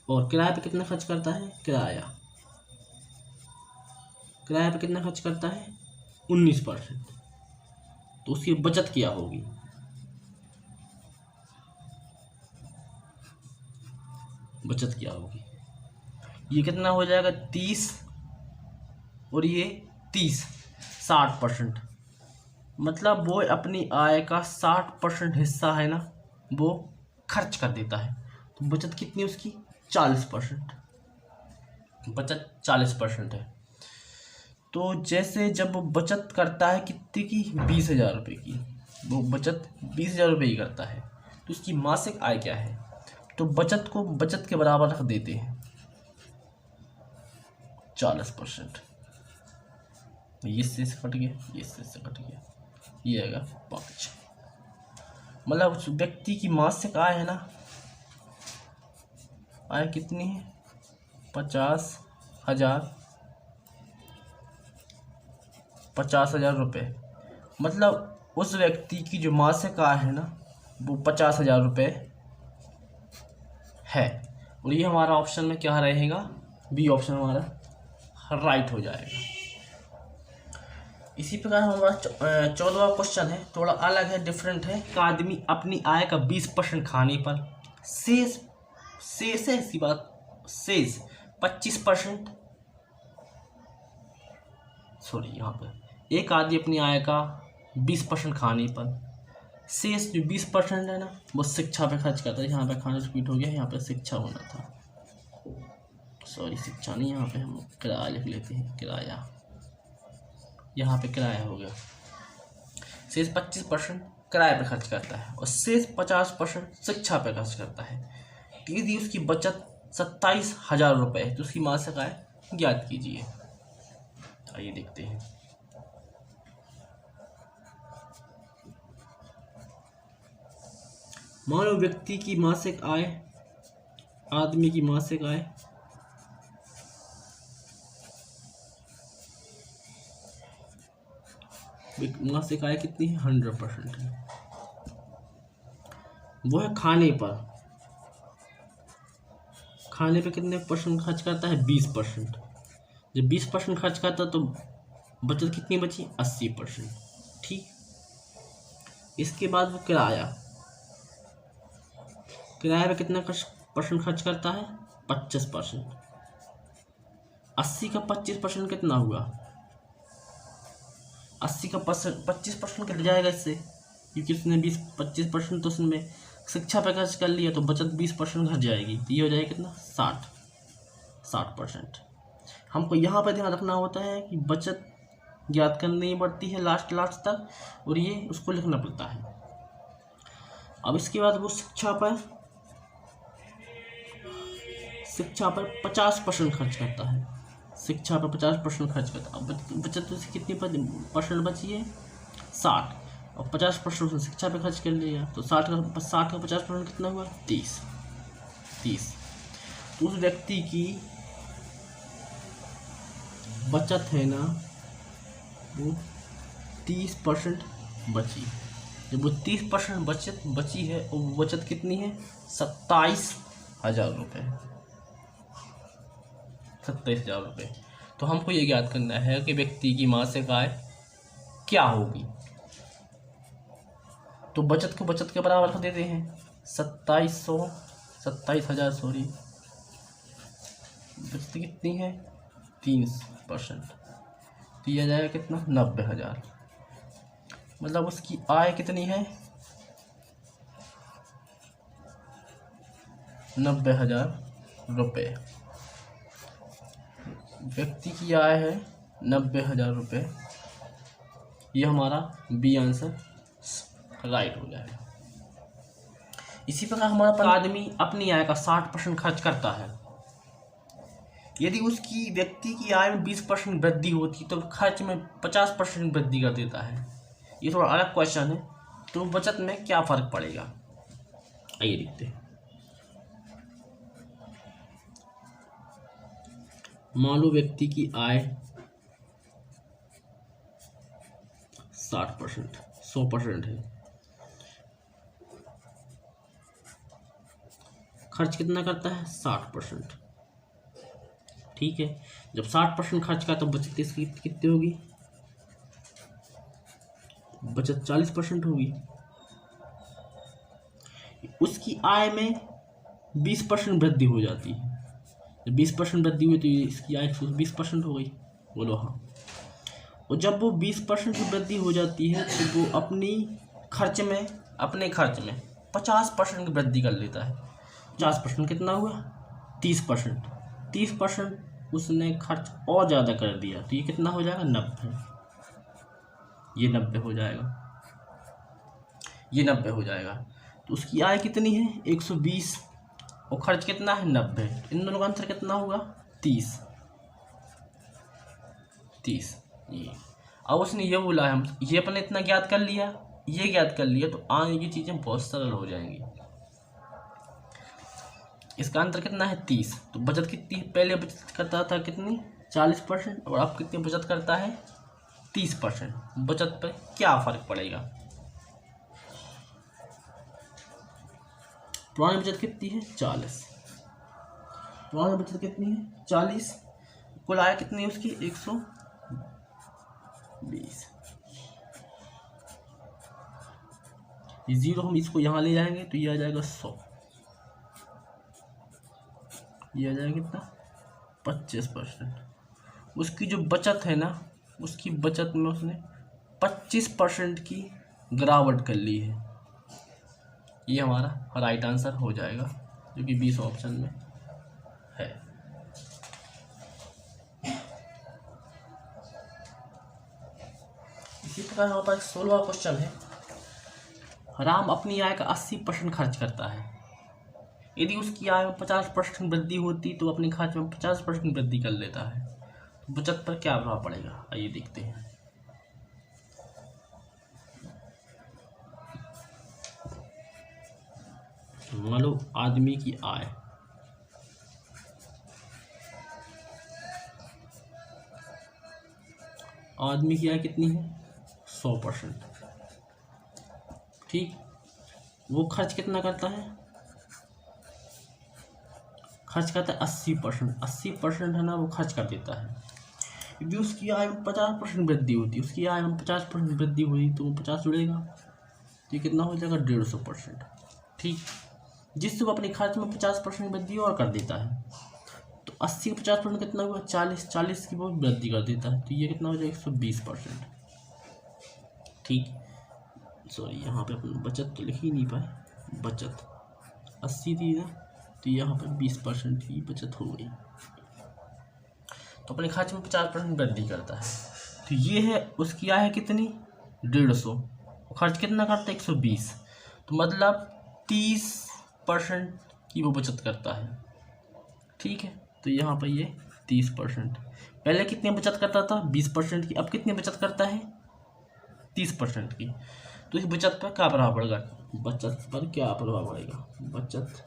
और किराए पे कितना खर्च करता है, किराया पे कितना खर्च करता है 19%। तो उसकी बचत क्या होगी, ये कितना हो जाएगा 30 और ये 30, 60%। मतलब वो अपनी आय का 60% हिस्सा है ना वो खर्च कर देता है। तो बचत कितनी उसकी 40%, बचत 40% है। तो जैसे जब वो बचत करता है कितने की 20,000 रुपये की, वो बचत 20,000 रुपये ही करता है, तो उसकी मासिक आय क्या है। तो बचत को बचत के बराबर रख देते हैं 40%। ये से कट गया, ये से कट गया, ये आएगा 5। मतलब उस व्यक्ति की मासिक आय है ना, आय कितनी है 50,000 रुपये। मतलब उस व्यक्ति की जो मासिक आय है ना वो 50,000 रुपये है, और ये हमारा ऑप्शन में क्या रहेगा, बी ऑप्शन हमारा राइट हो जाएगा। इसी प्रकार हमारा 14वां क्वेश्चन है, थोड़ा अलग है, डिफरेंट है कि आदमी अपनी आय का 20% खाने पर, शेष है इसी बात, शेष 25%, यहाँ पे एक आदमी अपनी आय का 20% खाने पर, शेष जो 20% है ना वो शिक्षा पे खर्च करता है। यहाँ पे खाना रिपीट हो गया, यहाँ पे शिक्षा होना था, शिक्षा नहीं, यहाँ पे हम किराया लिख लेते हैं, किराया, यहाँ पे किराया हो गया। शेष 25% किराए पे खर्च करता है और शेष 50% शिक्षा पे खर्च करता है। यदि उसकी बचत 27,000 रुपये है तो उसकी मासिक आय ज्ञात कीजिए। आइए देखते हैं। मान लो व्यक्ति की मासिक आय, आदमी की मासिक आय कितनी है 100% है। वो है खाने पे कितने परसेंट खर्च करता है 20%। जब 20% खर्च करता तो बचत कितनी बची 80%। ठीक, इसके बाद वो किराया पे कितना परसेंट खर्च करता है 25%। 80 का 25% कितना हुआ, 80 का 25% कट जाएगा इससे क्योंकि उसने 20-25% तो उसमें शिक्षा पे खर्च कर लिया, तो बचत 20% घट जाएगी, तो ये हो जाएगा कितना 60%। हमको यहाँ पर ध्यान रखना होता है कि बचत ज्ञात करनी पड़ती है लास्ट तक, और ये उसको लिखना पड़ता है। अब इसके बाद वो शिक्षा पर 50% खर्च करता है, शिक्षा पर 50% खर्च करता है। अब बचत उससे कितनी परसेंट बची है 60, और 50% उसने शिक्षा पे खर्च कर लिया, तो 60 का 50% कितना हुआ 30। तो उस व्यक्ति की बचत है ना वो 30% बची। जब वो 30% बचत बची है, और वो बचत कितनी है 27,000 रुपये, 27,000 रुपये। तो हमको ये ज्ञात करना है कि व्यक्ति की मासिक आय क्या होगी। तो बचत को बचत के बराबर कर देते हैं, 27,000 सॉरी, बचत कितनी है 30%, तो यह जाएगा कितना 90,000। मतलब उसकी आय कितनी है 90,000 रुपये। व्यक्ति की आय है 90,000 रुपये। ये हमारा बी आंसर राइट हो जाएगा। इसी प्रकार हमारा आदमी अपनी आय का 60% खर्च करता है। यदि उसकी व्यक्ति की आय में 20% वृद्धि होती तो खर्च में 50% वृद्धि कर देता है। ये थोड़ा अलग क्वेश्चन है, तो बचत में क्या फर्क पड़ेगा आइए देखते हैं। मान लो व्यक्ति की आय 60%, 100% है, खर्च कितना करता है 60%। ठीक है, जब 60% खर्च का तो बचत इसकी कितनी होगी, बचत 40% होगी। उसकी आय में 20% वृद्धि हो जाती है, जब 20% वृद्धि हुई तो इसकी आय 20% हो गई, बोलो हाँ। और जब वो 20% की वृद्धि हो जाती है तो वो अपने खर्च में 50% की वृद्धि कर लेता है। 50% कितना हुआ 30% उसने खर्च और ज़्यादा कर दिया, तो ये कितना हो जाएगा 90, ये 90 हो जाएगा, ये 90 हो जाएगा। तो उसकी आय कितनी है 120 और खर्च कितना है 90, इन दोनों का अंतर कितना होगा 30। ये अब उसने ये बोला है, हम ये अपने इतना ज्ञात कर लिया, ये ज्ञात कर लिया, तो आगे की चीज़ें बहुत सरल हो जाएंगी। इसका अंतर कितना है 30, तो बचत कितनी, पहले बचत करता था कितनी 40% और अब कितनी बचत करता है 30%। बचत पर क्या फर्क पड़ेगा, पुरानी बचत कितनी है 40, पुरानी बचत कितनी है 40, कुल आय कितनी है उसकी 120। ये 0 हम इसको यहाँ ले जाएंगे तो ये आ जाएगा 100, ये आ जाएगा कितना 25%। उसकी जो बचत है ना, उसकी बचत में उसने 25% की गिरावट कर ली है। ये हमारा राइट आंसर हो जाएगा, जो कि 20 ऑप्शन में है। इसी प्रकार हमारे पास 16वां क्वेश्चन है। राम अपनी आय का 80% खर्च करता है। यदि उसकी आय में 50% वृद्धि होती तो अपने खर्च में 50% वृद्धि कर लेता है, तो बचत पर क्या प्रभाव पड़ेगा आइए देखते हैं। मान लो आदमी की आय कितनी है 100%। ठीक, वो खर्च कितना करता है, खर्च करता है 80% है ना, वो खर्च कर देता है। क्योंकि उसकी आय में 50% वृद्धि होती है, उसकी आय में 50% वृद्धि हुई तो वो 50 जुड़ेगा, तो ये कितना हो जाएगा 150%। ठीक, जिससे वो अपने खर्च में 50% वृद्धि और कर देता है, तो 80 का 50% कितना हुआ 40 की वो वृद्धि कर देता है, तो ये कितना हो जाएगा 120%। ठीक, सॉरी यहाँ पे अपन बचत तो लिख ही नहीं पाए, बचत 80 थी ना, तो यहाँ पर 20% की बचत हो गई, तो अपने खर्च में 50% वृद्धि करता है। तो ये है उसकी आय है कितनी 150, खर्च कितना करता है 120, तो मतलब 30% की वो बचत करता है। ठीक है, तो यहाँ पर ये 30%, पहले कितनी बचत करता था 20% की, अब कितनी बचत करता है 30% की। तो इस बचत पर क्या प्रभाव पड़ेगा, बचत पर क्या प्रभाव पड़ेगा, बचत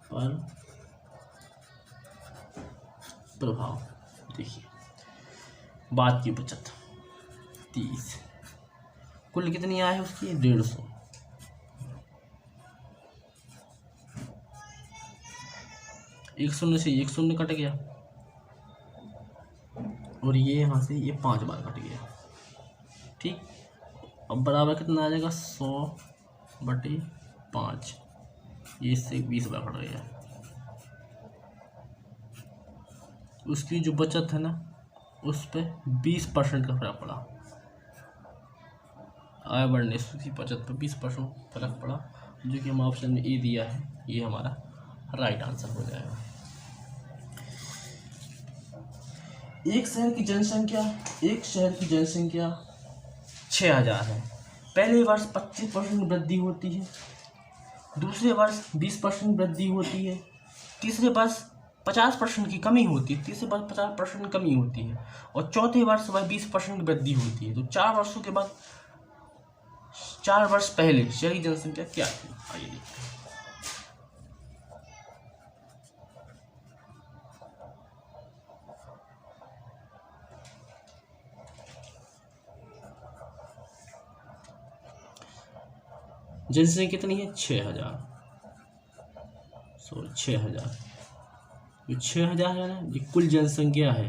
पर प्रभाव, देखिए बाद की बचत 30, कुल कितनी आय है उसकी 150, एक शून्य से एक शून्य कट गया, और ये यहाँ से ये 5 बार कट गया। ठीक, अब बराबर कितना आ जाएगा 100/5, ये इससे 20 बार कट गया। उसकी जो बचत है ना उस पर 20% का फर्क पड़ा, आय बढ़ने से उसकी बचत पर 20% फर्क पड़ा, जो कि हम ऑप्शन में ए दिया है, ये हमारा राइट आंसर हो जाएगा। एक शहर की जनसंख्या 6000 है। पहले वर्ष 25% वृद्धि होती है, दूसरे वर्ष 20% वृद्धि होती है, तीसरे वर्ष 50% की कमी होती है, तीसरे वर्ष 50% कमी होती है, और चौथे वर्ष वह 20% वृद्धि होती है। तो 4 वर्षों के बाद, 4 वर्ष पहले शहर की जनसंख्या क्या थी, आइए देखते हैं। जनसंख्या कितनी है 6000, सॉरी 6000, ये 6000 है ना, ये कुल जनसंख्या है,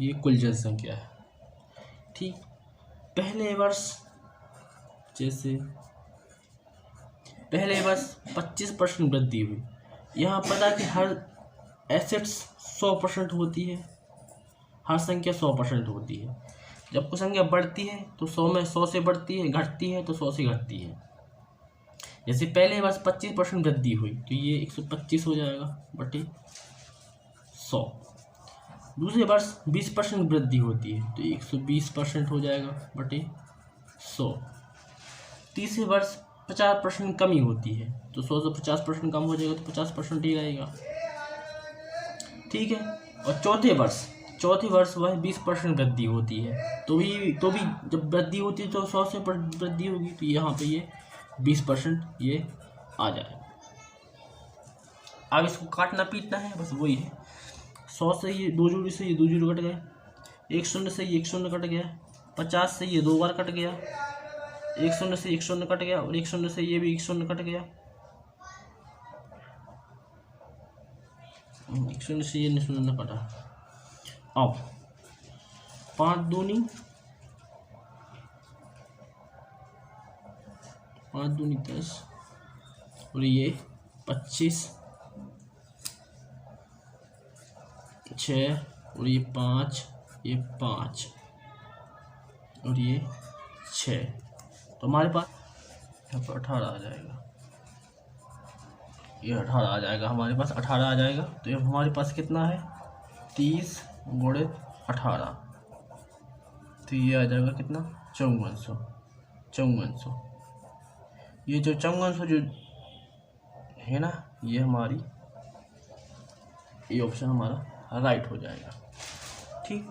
ये कुल जनसंख्या है। ठीक, पहले वर्ष जैसे पहले वर्ष 25% वृद्धि हुई, यहाँ पता कि हर एसेट्स 100% होती है, हर संख्या 100% होती है। जब कोई संख्या बढ़ती है तो 100 में 100 से बढ़ती है, घटती है तो 100 से घटती है। जैसे पहले वर्ष 25% वृद्धि हुई तो ये 125 हो जाएगा बटे 100। दूसरे वर्ष 20% वृद्धि होती है तो 120% हो जाएगा बटे 100। तीसरे वर्ष 50% कमी होती है तो 100 से 50% कम हो जाएगा तो 50% ही रहेगा। ठीक है, और चौथे वर्ष वह 20% वृद्धि होती है तो भी जब वृद्धि होती है तो 100 से वृद्धि होगी, तो यहाँ पे ये 20% ये आ जाएगा। अब इसको काटना पीटना है, बस वही है। 100 से ये 2 जोड़ी से ये 2 जोड़ी कट गए, 1 शून्य से ये 1 शून्य कट गया, 50 से ये 2 बार कट गया, 1 शून्य से 1 शून्य कट गया, और 1 शून्य से ये भी 1 शून्य कट गया, 1 शून्य से ये शून्य कटा। अब 5 दूनी 10 और ये 25, 6 और ये 5, ये 5 और ये 6, तो हमारे पास यहाँ पर 18 आ जाएगा, ये 18 आ जाएगा, हमारे पास 18 आ जाएगा। तो ये हमारे पास कितना है 30 × 18, तो ये आ जाएगा कितना 5400। ये जो 5400 जो है ना, ये हमारी ये ऑप्शन हमारा राइट हो जाएगा। ठीक,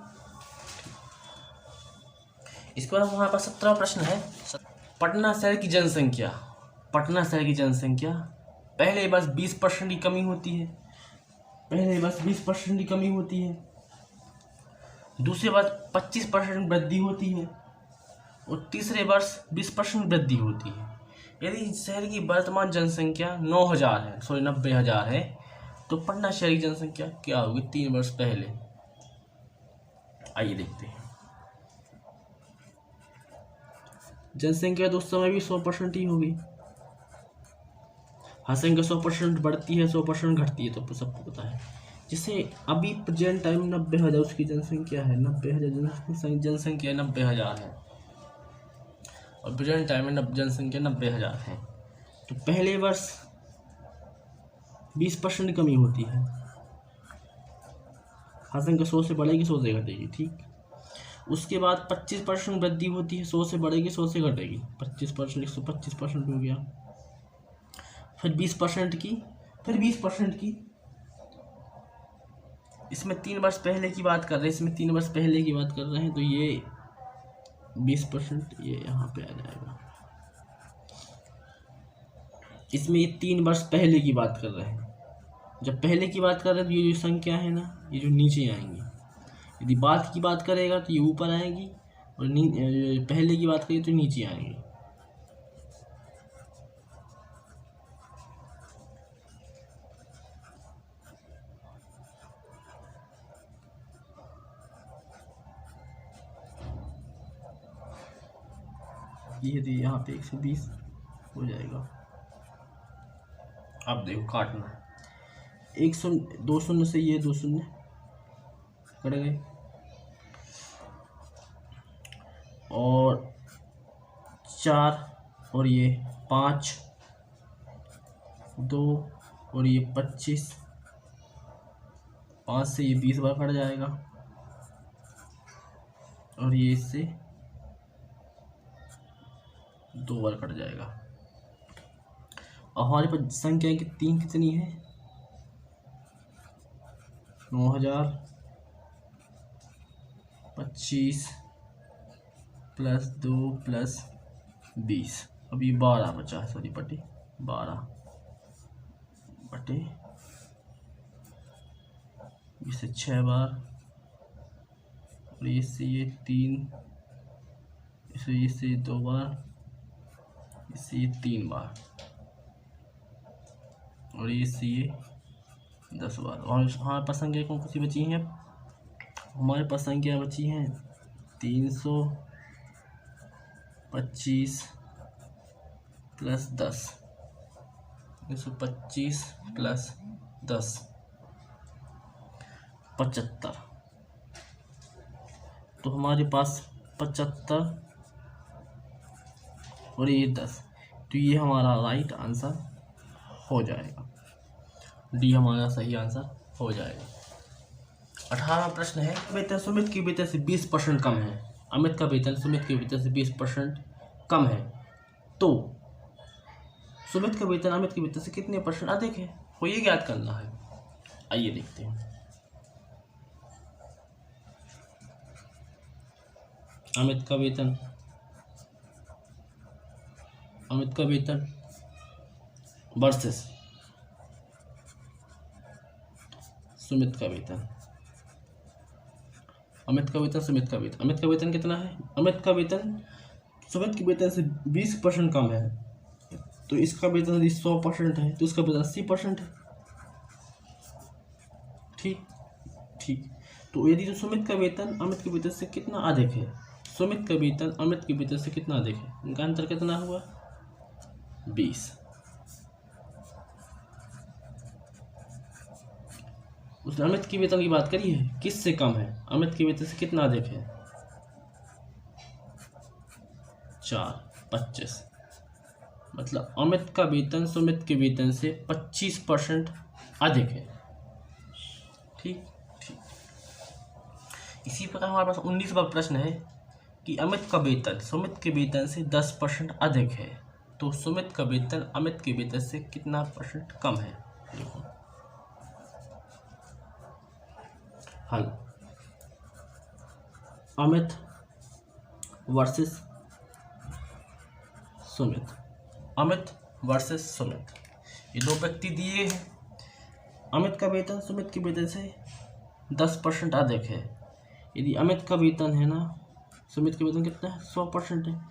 इसके बाद हमारे पास 17वां प्रश्न है। पटना शहर की जनसंख्या पहले बस 20% की कमी होती है, दूसरे वर्ष 25% वृद्धि होती है, और तीसरे वर्ष 20% वृद्धि होती है। यदि शहर की वर्तमान जनसंख्या 90,000 है, तो पटना शहर की जनसंख्या क्या होगी 3 वर्ष पहले, आइए देखते हैं। जनसंख्या तो उस समय भी 100% ही होगी, हर संख्या 100% बढ़ती है 100% घटती है, तो सबको पता है। जैसे अभी प्रेजेंट टाइम 90,000 उसकी जनसंख्या है, 90,000 जनसंख्या 90,000 है, और प्रेजेंट टाइम में जनसंख्या 90,000 है, तो पहले वर्ष 20% कमी होती है। हाँ संख्या 100 से बढ़ेगी 100 से घटेगी, ठीक। उसके बाद 25% वृद्धि होती है, 100 से बढ़ेगी 100 से घटेगी, 25% 125% हो गया। फिर 20% की, फिर 20% की। इसमें 3 वर्ष पहले की बात कर रहे हैं, इसमें 3 वर्ष पहले की बात कर रहे हैं, तो ये 20% ये यहाँ पे आ जाएगा। इसमें ये 3 वर्ष पहले की बात कर रहे हैं। जब पहले की बात कर रहे हैं तो ये जो संख्या है ना, ये जो नीचे आएंगी। यदि बाद की बात करेगा तो ये ऊपर आएगी, और पहले की बात करें तो नीचे आएंगी। यदि यहाँ पे 120 हो जाएगा, अब देखो काटना, 2 शून्य से ये 2 शून्य कट गए, और 4 और ये 5, 2 और ये 25, 5 से ये 20 बार कट जाएगा, और ये इससे 2 बार कट जाएगा। और हमारे पास संख्या की 3 कितनी है, 9,025 प्लस 2 प्लस 20, अब ये 12 बचा, सॉरी बटे 12 बटे, इससे 6 बार, और इससे ये 3, इससे 2 बार, इससे ये 3 बार, और इससे ये 10 बार। और हमारे पास संख्या कौन सी बची हैं, हमारे पास संख्या बची हैं 325 प्लस 10, 325 प्लस 10 75। तो हमारे पास 75 और ये 10, तो ये हमारा राइट आंसर हो जाएगा, डी हमारा सही आंसर हो जाएगा। 18वां प्रश्न है, वेतन सुमित के वेतन से 20% कम है। अमित का वेतन सुमित के वेतन से 20% कम है, तो सुमित का वेतन अमित के वेतन से कितने % अधिक है, वो ये ज्ञात करना है। आइए देखते हैं। अमित का वेतन वर्सेस सुमित का वेतन, अमित का वेतन सुमित का वेतन। अमित का वेतन कितना है, अमित का वेतन सुमित के वेतन से 20% कम है, तो इसका वेतन यदि 100% है तो इसका वेतन 80% है, ठीक। तो यदि तो सुमित का वेतन अमित के वेतन से कितना अधिक है, सुमित का वेतन अमित के वेतन से कितना अधिक है, इनका अंतर कितना हुआ, 20। उसने अमित की वेतन की बात करी है, किससे कम है, अमित के वेतन से कितना अधिक है, 4, 25। मतलब अमित का वेतन सुमित के वेतन से 25% अधिक है, ठीक। इसी प्रकार हमारे पास 19वां प्रश्न है कि अमित का वेतन सुमित के वेतन से 10% अधिक है, तो सुमित का वेतन अमित के वेतन से कितना % कम है। देखो हल, अमित वर्सेस सुमित, अमित वर्सेस सुमित, ये 2 व्यक्ति दिए हैं। अमित का वेतन सुमित के वेतन से 10% अधिक है। यदि अमित का वेतन है ना, सुमित के वेतन कितना है, 100% है,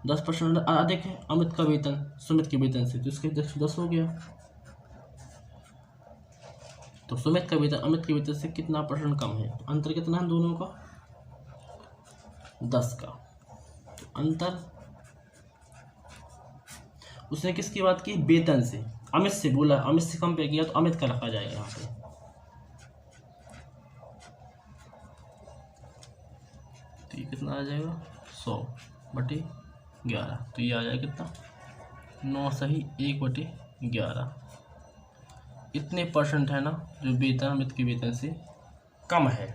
10% अधिक है अमित का वेतन सुमित के वेतन से, तो इसके 10 हो गया। तो सुमित का वेतन अमित के वेतन से कितना % कम है, तो अंतर कितना है दोनों का, 10 का। तो अंतर उसने किसकी बात की, वेतन से, अमित से बोला, अमित से कंपेयर किया तो अमित का रखा जाएगा यहाँ पे। तो ये कितना आ जाएगा 100/11। तो ये आ जाएगा कितना 9 सही 1/11। इतने परसेंट है ना जो वेतन अमित के वेतन से कम है,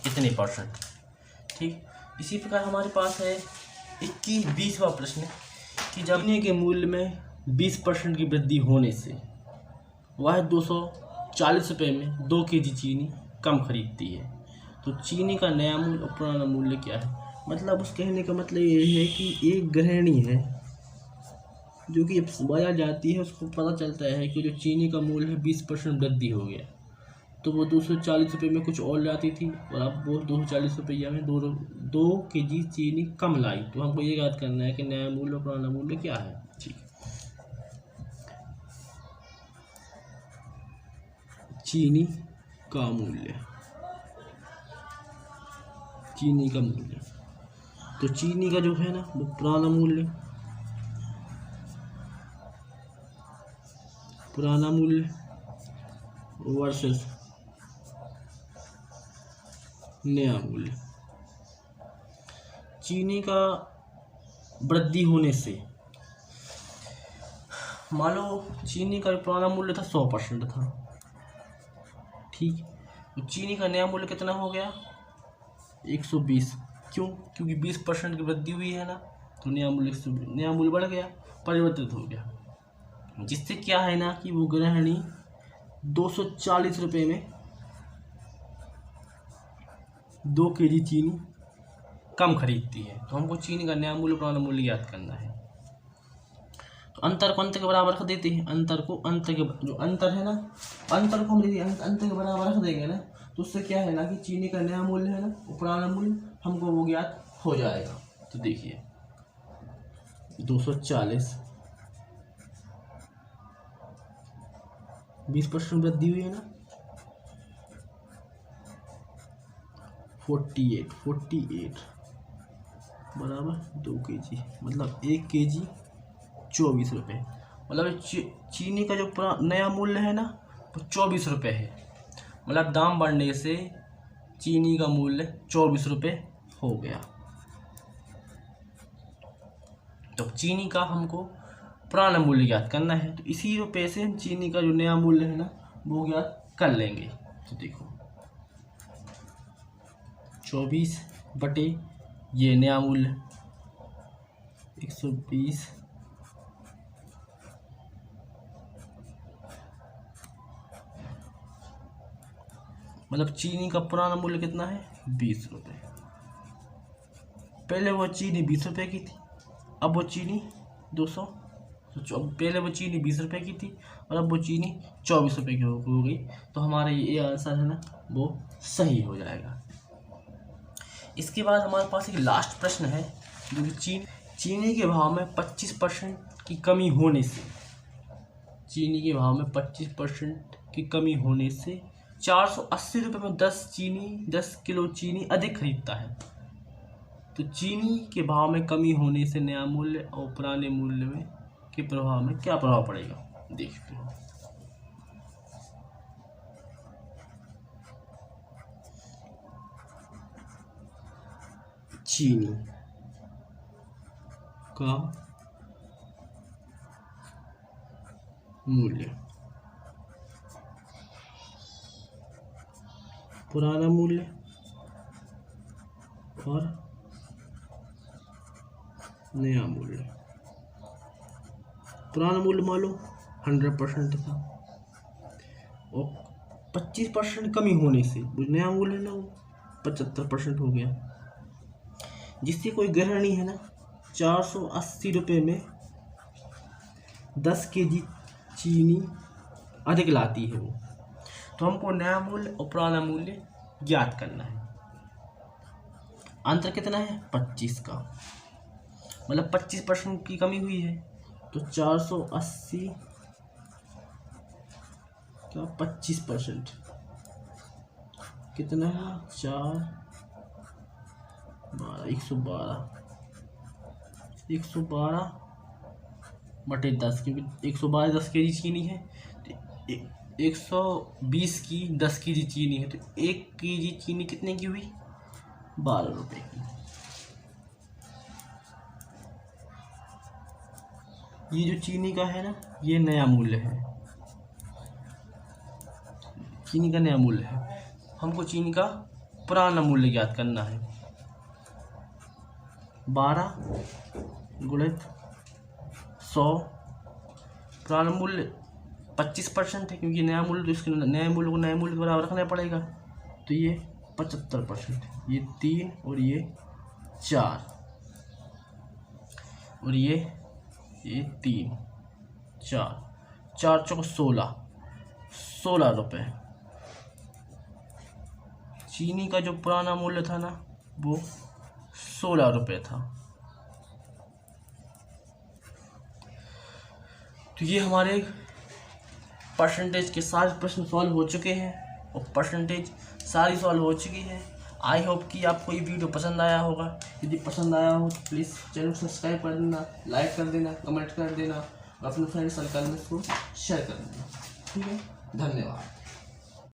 इतने परसेंट। ठीक, इसी प्रकार हमारे पास है 20वां प्रश्न कि चीनी के मूल्य में 20% की वृद्धि होने से वह 240 रुपये में 2 kg चीनी कम खरीदती है। तो चीनी का नया मूल्य और पुराना मूल्य क्या है? मतलब उस कहने का मतलब ये है कि एक गृहिणी है जो कि बाजार जाती है, उसको पता चलता है कि जो चीनी का मूल्य है 20% वृद्धि हो गया, तो वो 240 रुपये में कुछ और लाती थी और अब वो 240 रुपया में 2 kg चीनी कम लाई। तो हमको ये याद करना है कि नया मूल्य और पुराना मूल्य क्या है। ठीक, चीनी का मूल्य, चीनी का मूल्य, तो चीनी का जो है ना वो पुराना मूल्य, पुराना मूल्य वर्सेस नया मूल्य। चीनी का वृद्धि होने से, मान लो चीनी का पुराना मूल्य था 100% था, ठीक, तो चीनी का नया मूल्य कितना हो गया 120। क्यों? क्योंकि 20% की वृद्धि हुई है ना, तो नया मूल्य बढ़ गया, परिवर्तित हो गया, जिससे क्या है ना कि वो गृहिणी 240 रुपये में 2 kg चीनी कम खरीदती है। तो हमको चीनी का नया मूल्य पुराना मूल्य याद करना है। तो अंतर को अंतर के बराबर रख देते हैं, अंतर को अंतर के जो अंतर है ना, अंतर को हम यदि अंतर के बराबर रख देंगे ना, तो उससे क्या है ना कि चीनी का नया मूल्य है ना वो पुराना मूल्य हमको वो ज्ञात हो जाएगा। तो देखिए 240 20% वृद्धि हुई है ना, 48 बराबर 2 kg, मतलब 1 kg 24 रुपये। मतलब चीनी का जो नया मूल्य है ना वो 24 रुपये है। मतलब दाम बढ़ने से चीनी का मूल्य 24 रुपये हो गया। तो चीनी का हमको पुराना मूल्य ज्ञात करना है, तो इसी रुपये से हम चीनी का जो नया मूल्य है ना वो ज्ञात कर लेंगे। तो देखो 24 बटे ये नया मूल्य 120, मतलब चीनी का पुराना मूल्य कितना है 20 रुपये। पहले वो चीनी 20 रुपये की थी, अब वो चीनी 200, पहले वो चीनी 20 रुपये की थी और अब वो चीनी 24 रुपये की हो गई। तो हमारा ये आंसर है ना वो सही हो जाएगा। इसके बाद हमारे पास एक लास्ट प्रश्न है जो कि चीनी के भाव में 25% की कमी होने से, चीनी के भाव में 25% की कमी होने से 480 रुपये में 10 किलो चीनी अधिक खरीदता है। तो चीनी के भाव में कमी होने से नया मूल्य और पुराने मूल्य में के प्रभाव में क्या प्रभाव पड़ेगा, देखते हैं। चीनी का मूल्य, पुराना मूल्य और नया मूल्य। पुराना मूल्य मान लो 100% था और 25% कमी होने से नया मूल्य ना वो 75% हो गया, जिससे कोई गृहिणी है ना 480 रुपये में 10 kg चीनी अधिक लाती है वो। तो हमको नया मूल्य और पुराना मूल्य ज्ञात करना है। अंतर कितना है 25 का, मतलब 25% की कमी हुई है। तो 480 का 25% कितना है 112 बटे 10, क्योंकि 112 10 kg चीनी है, तो 120 की 10 kg चीनी है, तो 1 kg चीनी कितने की हुई 12 रुपये की। ये जो चीनी का है ना, ये नया मूल्य है, चीनी का नया मूल्य है। हमको चीनी का पुराना मूल्य ज्ञात करना है। 12 गुणित 100, पुराना मूल्य 25% है, क्योंकि नया मूल्य, तो इसके नए मूल्य को नए मूल्य के बराबर रखना पड़ेगा। तो ये 75%, ये 3 और ये 4 और ये 3 4 4 चौक 16 रुपये। चीनी का जो पुराना मूल्य था ना, वो 16 रुपये था। तो ये हमारे परसेंटेज के सारे प्रश्न सॉल्व हो चुके हैं और परसेंटेज सारी सॉल्व हो चुकी है। आई होप कि आपको ये वीडियो पसंद आया होगा। यदि पसंद आया हो तो प्लीज़ चैनल को सब्सक्राइब कर देना, लाइक कर देना, कमेंट कर देना और अपने फ्रेंड सर्कल में इसको शेयर कर देना। ठीक है, धन्यवाद।